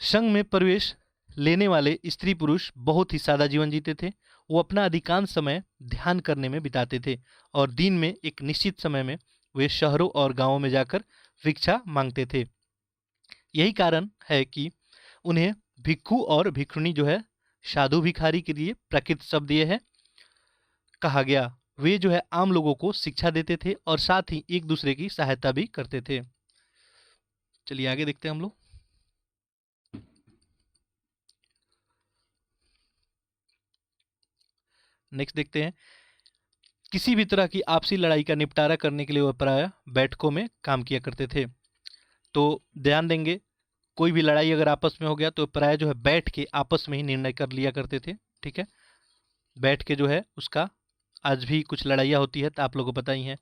संघ में प्रवेश लेने वाले स्त्री पुरुष बहुत ही सादा जीवन जीते थे। वो अपना अधिकांश समय ध्यान करने में बिताते थे और दिन में एक निश्चित समय में वे शहरों और गांवों में जाकर भिक्षा मांगते थे। यही कारण है कि उन्हें भिक्षु और भिक्षुणी जो है साधु भिखारी के लिए प्रकृत शब्द ये है कहा गया। वे जो है आम लोगों को शिक्षा देते थे और साथ ही एक दूसरे की सहायता भी करते थे। चलिए आगे देखते हैं हम लोग। नेक्स्ट देखते हैं, किसी भी तरह की आपसी लड़ाई का निपटारा करने के लिए वह प्रायः बैठकों में काम किया करते थे। तो ध्यान देंगे, कोई भी लड़ाई अगर आपस में हो गया तो प्रायः जो है बैठ के आपस में ही निर्णय कर लिया करते थे। ठीक है, बैठ के जो है उसका, आज भी कुछ लड़ाइयाँ होती है तो आप लोगों को पता ही है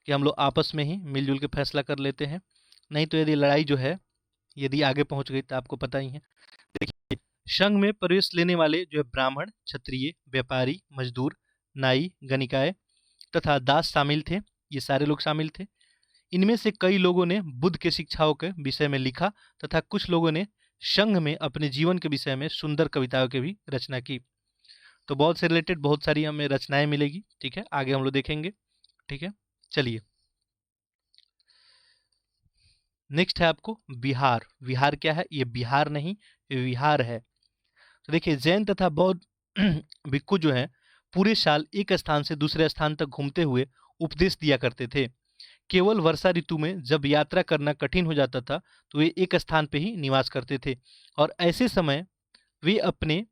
कि हम लोग आपस में ही मिलजुल के फैसला कर लेते हैं। नहीं तो यदि लड़ाई जो है यदि आगे पहुंच गई तो आपको पता ही है। देखिए संघ में प्रवेश लेने वाले जो है ब्राह्मण, क्षत्रिय, व्यापारी, मजदूर, नाई, गणिकाय तथा दास शामिल थे। ये सारे लोग शामिल थे। इनमें से कई लोगों ने बुद्ध के शिक्षाओं के विषय में लिखा तथा कुछ लोगों ने संघ में अपने जीवन के विषय में सुंदर कविताओं की भी रचना की। तो बौद्ध से रिलेटेड बहुत सारी हमें रचनाएं मिलेगी। ठीक है, आगे हम लोग देखेंगे। ठीक है, चलिए नेक्स्ट है आपको विहार। विहार क्या है? ये बिहार नहीं, ये विहार है। तो देखिए जैन तथा बौद्ध भिक्खु जो है पूरे साल एक स्थान से दूसरे स्थान तक घूमते हुए उपदेश दिया करते थे। केवल वर्षा ऋतु में जब यात्रा करना कठिन हो जाता था तो वे एक स्थान पर ही निवास करते थे और ऐसे समय वे अपने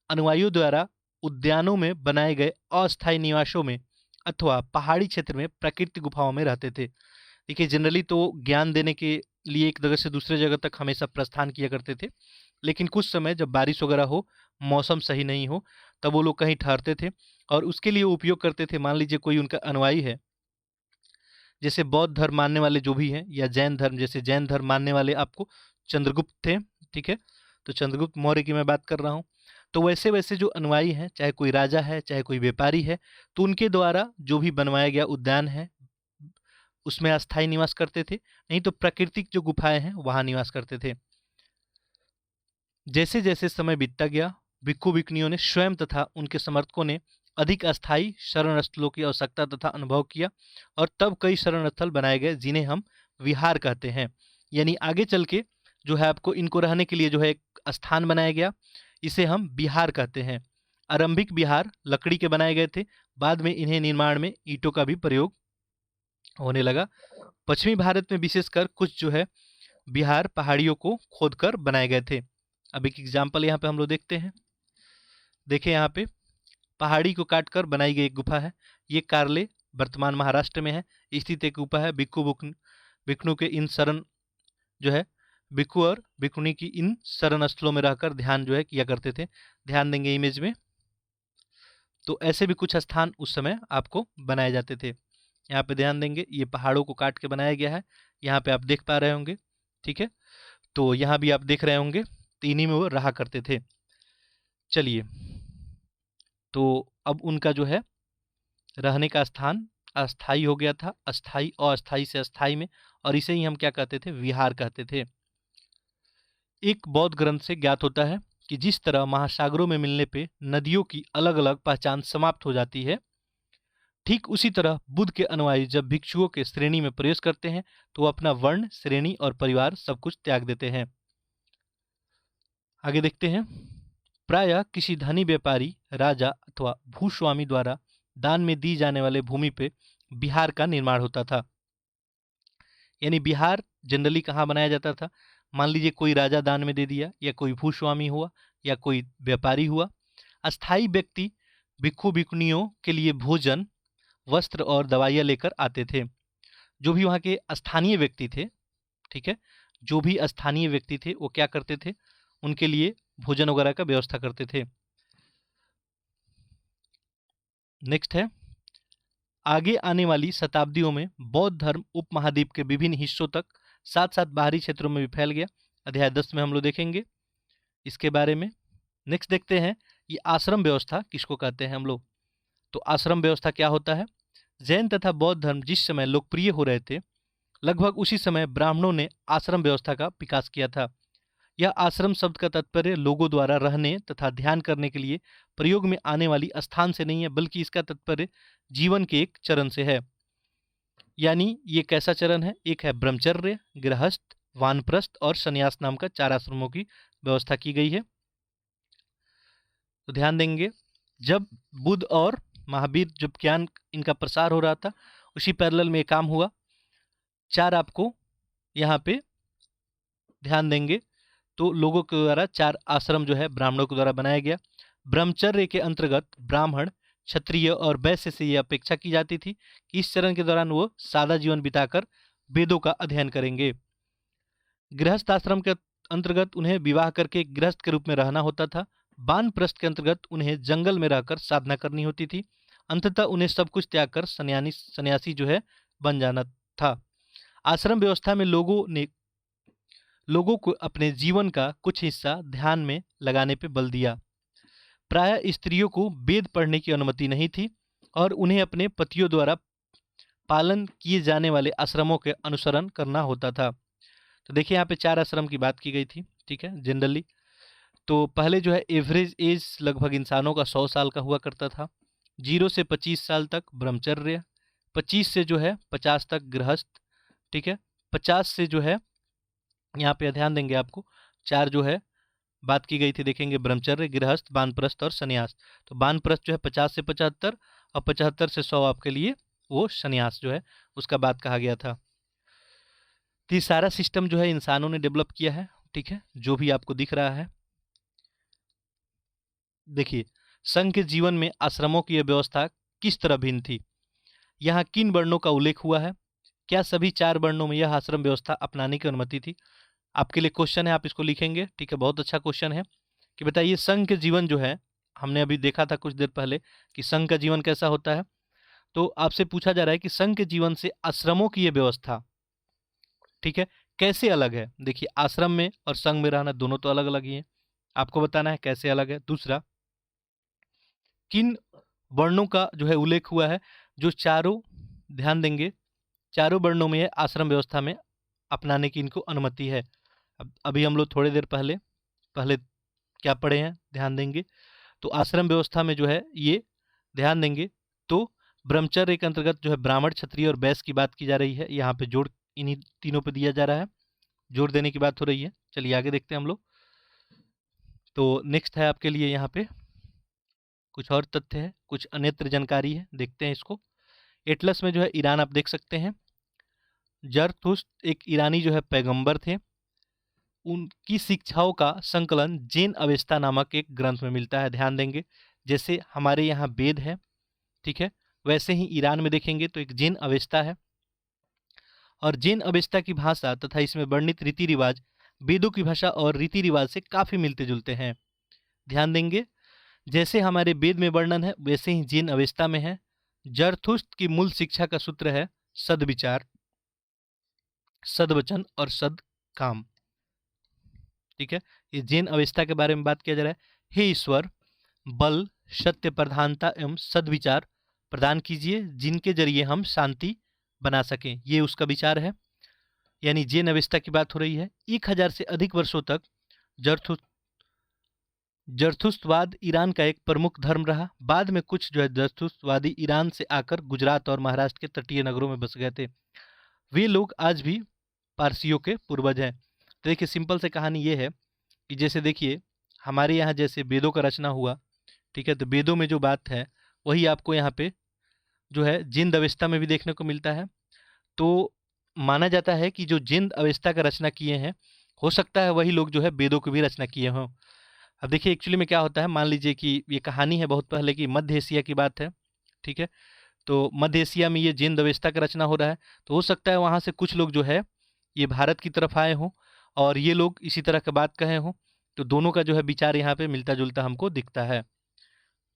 अनुयायियों द्वारा उद्यानों में बनाए गए अस्थायी निवासों में अथवा पहाड़ी क्षेत्र में प्राकृतिक गुफाओं में रहते थे। देखिए जनरली तो ज्ञान देने के लिए एक जगह से दूसरे जगह तक हमेशा प्रस्थान किया करते थे, लेकिन कुछ समय जब बारिश वगैरह हो, मौसम सही नहीं हो, तब वो लोग कहीं ठहरते थे और उसके लिए उपयोग करते थे। मान लीजिए कोई उनका अनुयायी है, जैसे बौद्ध धर्म मानने वाले जो भी हैं या जैन धर्म, जैसे जैन धर्म मानने वाले आपको चंद्रगुप्त थे। ठीक है, तो चंद्रगुप्त मौर्य की मैं बात कर रहा हूँ। तो वैसे वैसे जो अनुयायी हैं, चाहे कोई राजा है चाहे कोई व्यापारी है, तो उनके द्वारा जो भी बनवाया गया उद्यान है उसमें अस्थायी निवास करते थे, नहीं तो प्राकृतिक जो गुफाएं हैं वहां निवास करते थे। जैसे जैसे समय बीतता गया भिक्खु भिक्खुनियों ने स्वयं तथा उनके समर्थकों ने अधिक अस्थायी शरण स्थलों की आवश्यकता तथा अनुभव किया और तब कई शरण स्थल बनाए गए जिन्हें हम विहार कहते हैं। यानी आगे चल के जो है आपको इनको रहने के लिए जो है एक स्थान बनाया गया, इसे हम विहार कहते हैं। आरंभिक विहार लकड़ी के बनाए गए थे, बाद में इन्हें निर्माण में ईंटों का भी प्रयोग होने लगा। पश्चिमी भारत में विशेषकर कुछ जो है विहार पहाड़ियों को खोदकर बनाए गए थे। अब एक एग्जाम्पल यहाँ पे हम लोग देखते हैं। देखें यहाँ पे पहाड़ी को काटकर बनाई गई एक गुफा है। ये कार्ले वर्तमान महाराष्ट्र में है स्थित एक गुफा है। भिक्षु के इन शरण जो है भिक्षु और भिक्षुणी की इन शरण स्थलों में रहकर ध्यान जो है किया करते थे। ध्यान देंगे इमेज में, तो ऐसे भी कुछ स्थान उस समय आपको बनाए जाते थे। यहाँ पे ध्यान देंगे, ये पहाड़ों को काट के बनाया गया है। यहाँ पे आप देख पा रहे होंगे, ठीक है। तो यहाँ भी आप देख रहे होंगे, तो इन्हीं में वो रहा करते थे। चलिए, तो अब उनका जो है रहने का स्थान अस्थाई हो गया था, अस्थाई अस्थाई से अस्थाई में, और इसे ही हम क्या कहते थे, विहार कहते थे। एक बौद्ध ग्रंथ से ज्ञात होता है कि जिस तरह महासागरों में मिलने पे नदियों की अलग अलग पहचान समाप्त हो जाती है, ठीक उसी तरह बुद्ध के अनुयायी जब भिक्षुओं के श्रेणी में प्रवेश करते हैं तो वो अपना वर्ण, श्रेणी और परिवार सब कुछ त्याग देते हैं। आगे देखते हैं। प्रायः किसी धनी व्यापारी, राजा अथवा भूस्वामी द्वारा दान में दी जाने वाले भूमि पे बिहार का निर्माण होता था। यानी बिहार जनरली कहाँ बनाया जाता था? मान लीजिए कोई राजा दान में दे दिया, या कोई भूस्वामी हुआ, या कोई व्यापारी हुआ। अस्थाई व्यक्ति भिक्षु भिक्षुणियों के लिए भोजन, वस्त्र और दवाइयाँ लेकर आते थे। जो भी वहाँ के स्थानीय व्यक्ति थे, ठीक है, जो भी स्थानीय व्यक्ति थे वो क्या करते थे, उनके लिए भोजन वगैरह का व्यवस्था करते थे। नेक्स्ट है, आगे आने वाली शताब्दियों में बौद्ध धर्म उपमहाद्वीप के विभिन्न हिस्सों तक साथ साथ बाहरी क्षेत्रों में भी फैल गया। अध्याय 10 में हम लोग देखेंगे इसके बारे में। नेक्स्ट देखते हैं, ये आश्रम व्यवस्था किसको कहते हैं हम लोग। तो आश्रम व्यवस्था क्या होता है? जैन तथा बौद्ध धर्म जिस समय लोकप्रिय हो रहे थे, लगभग उसी समय ब्राह्मणों ने आश्रम व्यवस्था का विकास किया था। यह आश्रम शब्द का तात्पर्य लोगों द्वारा रहने तथा ध्यान करने के लिए प्रयोग में आने वाली स्थान से नहीं है, बल्कि इसका तात्पर्य जीवन के एक चरण से है। यानी ये कैसा चरण है? एक है ब्रह्मचर्य, गृहस्थ, वानप्रस्थ और संन्यास नाम का 4 आश्रमों की व्यवस्था की गई है। तो ध्यान देंगे, जब बुद्ध और महावीर जब ज्ञान इनका प्रसार हो रहा था, उसी पैरेलल में काम हुआ। 4 आपको यहाँ पे ध्यान देंगे, तो लोगों के द्वारा 4 आश्रम जो है ब्राह्मणों के द्वारा बनाया गया। ब्रह्मचर्य के अंतर्गत ब्राह्मण, क्षत्रिय और वैश्य से यह अपेक्षा की जाती थी कि इस चरण के दौरान वो सादा जीवन बिताकर वेदों का अध्ययन करेंगे। गृहस्थ आश्रम के अंतर्गत उन्हें विवाह करके गृहस्थ के रूप में रहना होता था। वानप्रस्थ के अंतर्गत उन्हें जंगल में रहकर साधना करनी होती थी। अंततः उन्हें सब कुछ त्याग कर सन्यासी जो है बन जाना था। आश्रम व्यवस्था में लोगों को अपने जीवन का कुछ हिस्सा ध्यान में लगाने पर बल दिया। प्रायः स्त्रियों को वेद पढ़ने की अनुमति नहीं थी और उन्हें अपने पतियों द्वारा पालन किए जाने वाले आश्रमों के अनुसरण करना होता था। तो देखिए यहाँ पे 4 आश्रम की बात की गई थी, ठीक है, जनरली। तो पहले जो है एवरेज एज लगभग इंसानों का 100 साल का हुआ करता था। 0 से 25 साल तक ब्रह्मचर्य, 25 से जो है 50 तक गृहस्थ, ठीक है, 50 से जो है यहाँ पे ध्यान देंगे आपको 4 जो है बात की गई थी, देखेंगे ब्रह्मचर्य, गृहस्थ, वानप्रस्थ और संन्यास। तो वानप्रस्थ जो है 50 से 75 और 75 से 100 आपके लिए वो संन्यास जो है उसका बात कहा गया था। तो ये सारा सिस्टम जो है इंसानों ने डेवलप किया है, ठीक है, जो भी आपको दिख रहा है। देखिए, संघ के जीवन में आश्रमों की यह व्यवस्था किस तरह भिन्न थी। यहाँ किन वर्णों का उल्लेख हुआ है? क्या सभी 4 वर्णों में यह आश्रम व्यवस्था अपनाने की अनुमति थी? आपके लिए क्वेश्चन है, आप इसको लिखेंगे, ठीक है, बहुत अच्छा क्वेश्चन है कि बताइए संघ के जीवन जो है, हमने अभी देखा था कुछ देर पहले कि संघ का जीवन कैसा होता है। तो आपसे पूछा जा रहा है कि संघ के जीवन से आश्रमों की यह व्यवस्था, ठीक है, कैसे अलग है। देखिए, आश्रम में और संघ में रहना दोनों तो अलग अलग ही है, आपको बताना है कैसे अलग है। दूसरा, किन वर्णों का जो है उल्लेख हुआ है, जो चारों, ध्यान देंगे, चारों वर्णों में आश्रम व्यवस्था में अपनाने की इनको अनुमति है। अब अभी हम लोग थोड़ी देर पहले क्या पढ़े हैं, ध्यान देंगे। तो आश्रम व्यवस्था में जो है ये ध्यान देंगे, तो ब्रह्मचर्य के अंतर्गत जो है ब्राह्मण, क्षत्रिय और वैश्य की बात की जा रही है। यहाँ पे जोड़ इन्हीं तीनों पे दिया जा रहा है, जोड़ देने की बात हो रही है। चलिए आगे देखते हैं हम लोग। तो नेक्स्ट है आपके लिए यहाँ पे कुछ और तथ्य है, कुछ अन्यत्र जानकारी है, देखते हैं इसको। एटलस में जो है ईरान आप देख सकते हैं। जरथुस्त एक ईरानी जो है पैगंबर थे। उनकी शिक्षाओं का संकलन जैन अवेस्ता नामक एक ग्रंथ में मिलता है। ध्यान देंगे, जैसे हमारे यहाँ वेद है, ठीक है, वैसे ही ईरान में देखेंगे तो एक जैन अवेस्ता है, और जैन अवेस्ता की भाषा तथा इसमें वर्णित रीति रिवाज वेदों की भाषा और रीति रिवाज से काफी मिलते जुलते हैं। ध्यान देंगे, जैसे हमारे वेद में वर्णन है वैसे ही जैन अवेस्ता में है। जरथुस्त्र की मूल शिक्षा का सूत्र है सद्विचार, सद्वचन और सद्काम, ठीक है। ये जैन अवेस्ता के बारे में बात किया जा रहा है। हे ईश्वर, बल, सत्य प्रधानता एवं सद्विचार प्रदान कीजिए जिनके जरिए हम शांति बना सकें, ये उसका विचार है। यानी जैन अवेस्ता की बात हो रही है। 1000 से अधिक वर्षों तक जरथुस्त्रवाद ईरान का एक प्रमुख धर्म रहा। बाद में कुछ जो है जरथुस्त्रवादी ईरान से आकर गुजरात और महाराष्ट्र के तटीय नगरों में बस गए थे। वे लोग आज भी पारसियों के पूर्वज हैं। तो देखिए, सिंपल से कहानी ये है कि जैसे देखिए हमारे यहाँ जैसे वेदों का रचना हुआ, ठीक है, तो वेदों में जो बात है वही आपको यहाँ पे जो है जैन अवेस्ता में भी देखने को मिलता है। तो माना जाता है कि जो जैन अवेस्ता का रचना किए हैं, हो सकता है वही लोग जो है वेदों की भी रचना किए हों। अब देखिए एक्चुअली में क्या होता है, मान लीजिए कि ये कहानी है बहुत पहले की, मध्य एशिया की बात है, ठीक है। तो मध्य एशिया में ये जैन अवेस्ता का रचना हो रहा है, तो हो सकता है वहाँ से कुछ लोग जो है ये भारत की तरफ आए हों और ये लोग इसी तरह की बात कहे हों। तो दोनों का जो है विचार यहाँ पे मिलता जुलता हमको दिखता है।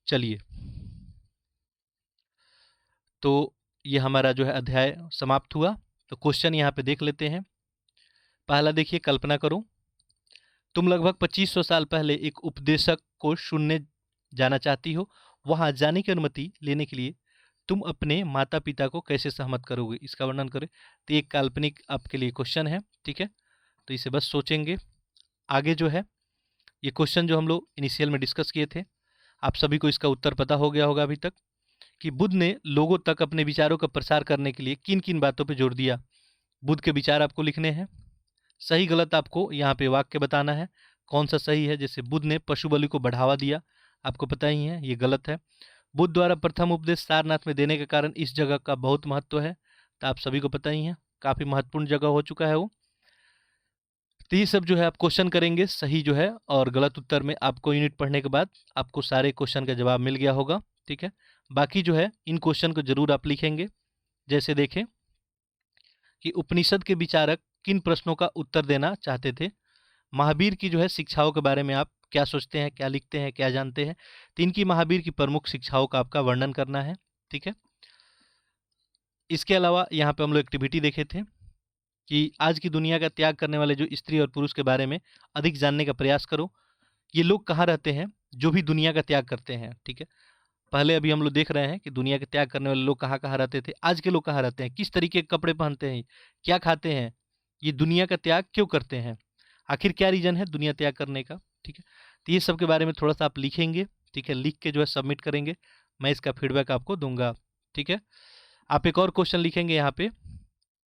चलिए, तो ये हमारा जो है अध्याय समाप्त हुआ। तो क्वेश्चन यहाँ पे देख लेते हैं। पहला देखिए, कल्पना करो तुम लगभग 2500 साल पहले एक उपदेशक को सुनने जाना चाहती हो। वहां जाने की अनुमति लेने के लिए तुम अपने माता पिता को कैसे सहमत करोगे, इसका वर्णन करें। तो एक काल्पनिक आपके लिए क्वेश्चन है, ठीक है, तो इसे बस सोचेंगे। आगे जो है ये क्वेश्चन जो हम लोग इनिशियल में डिस्कस किए थे, आप सभी को इसका उत्तर पता हो गया होगा अभी तक, कि बुद्ध ने लोगों तक अपने विचारों का प्रसार करने के लिए किन किन बातों पर जोर दिया। बुद्ध के विचार आपको लिखने हैं, सही गलत आपको यहाँ पे वाक्य बताना है, कौन सा सही है। जैसे बुद्ध ने पशु बलि को बढ़ावा दिया, आपको पता ही है, ये गलत है। बुद्ध द्वारा प्रथम उपदेश सारनाथ में देने के कारण इस जगह का बहुत महत्व है, तो आप सभी को पता ही है, काफी महत्वपूर्ण जगह हो चुका है वो। तो ये सब जो है आप क्वेश्चन करेंगे सही जो है, और गलत उत्तर में आपको यूनिट पढ़ने के बाद आपको सारे क्वेश्चन का जवाब मिल गया होगा, ठीक है। बाकी जो है इन क्वेश्चन को जरूर आप लिखेंगे। जैसे देखें कि उपनिषद के विचारक किन प्रश्नों का उत्तर देना चाहते थे। महावीर की जो है शिक्षाओं के बारे में आप क्या सोचते हैं, क्या लिखते हैं, क्या जानते हैं। तो इनकी महावीर की प्रमुख शिक्षाओं का आपका वर्णन करना है, ठीक है। इसके अलावा यहाँ पे हम लोग एक्टिविटी देखे थे कि आज की दुनिया का त्याग करने वाले जो स्त्री और पुरुष के बारे में अधिक जानने का प्रयास करो। ये लोग कहाँ रहते हैं जो भी दुनिया का त्याग करते हैं, ठीक है। पहले अभी हम लोग देख रहे हैं कि दुनिया के त्याग करने वाले लोग कहाँ कहाँ रहते थे, आज के लोग कहाँ रहते हैं, किस तरीके के कपड़े पहनते हैं, क्या खाते हैं, ये दुनिया का त्याग क्यों करते हैं, आखिर क्या रीजन है दुनिया त्याग करने का, ठीक है। तो ये सब के बारे में थोड़ा सा आप लिखेंगे, ठीक है, लिख के जो है सबमिट करेंगे, मैं इसका फीडबैक आपको दूंगा, ठीक है। आप एक और क्वेश्चन लिखेंगे यहाँ पे,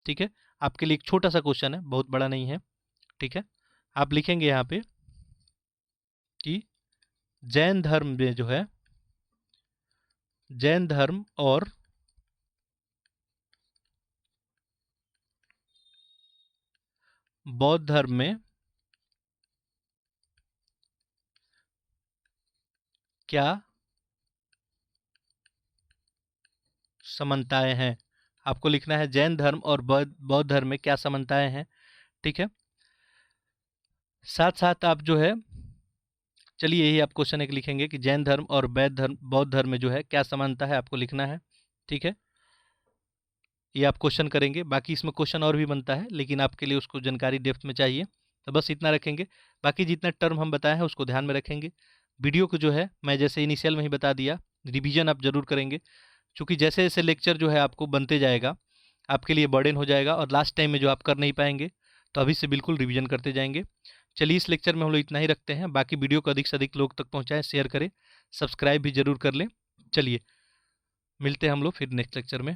ठीक है, आपके लिए एक छोटा सा क्वेश्चन है, बहुत बड़ा नहीं है, ठीक है। आप लिखेंगे यहाँ पे कि जैन धर्म में जो है, जैन धर्म और बौद्ध धर्म में क्या समानताएं हैं। आपको लिखना है जैन धर्म और बौद्ध धर्म में क्या समानताएं हैं, ठीक है। साथ साथ आप जो है, चलिए यही आप क्वेश्चन एक लिखेंगे कि जैन धर्म और बौद्ध धर्म में जो है क्या समानता है, आपको लिखना है, ठीक है। ये आप क्वेश्चन करेंगे। बाकी इसमें क्वेश्चन और भी बनता है, लेकिन आपके लिए उसको जानकारी डेप्थ में चाहिए, तो बस इतना रखेंगे। बाकी जितना टर्म हम बताए हैं उसको ध्यान में रखेंगे। वीडियो को जो है मैं जैसे इनिशियल में ही बता दिया, रिवीजन आप जरूर करेंगे, क्योंकि जैसे जैसे लेक्चर जो है आपको बनते जाएगा आपके लिए बर्डन हो जाएगा और लास्ट टाइम में जो आप कर नहीं पाएंगे, तो अभी से बिल्कुल रिवीजन करते जाएंगे। चलिए इस लेक्चर में हम लोग इतना ही रखते हैं। बाकी वीडियो को अधिक से अधिक लोग तक पहुँचाएँ, शेयर करें, सब्सक्राइब भी जरूर कर लें। चलिए मिलते हैं हम लोग फिर नेक्स्ट लेक्चर में।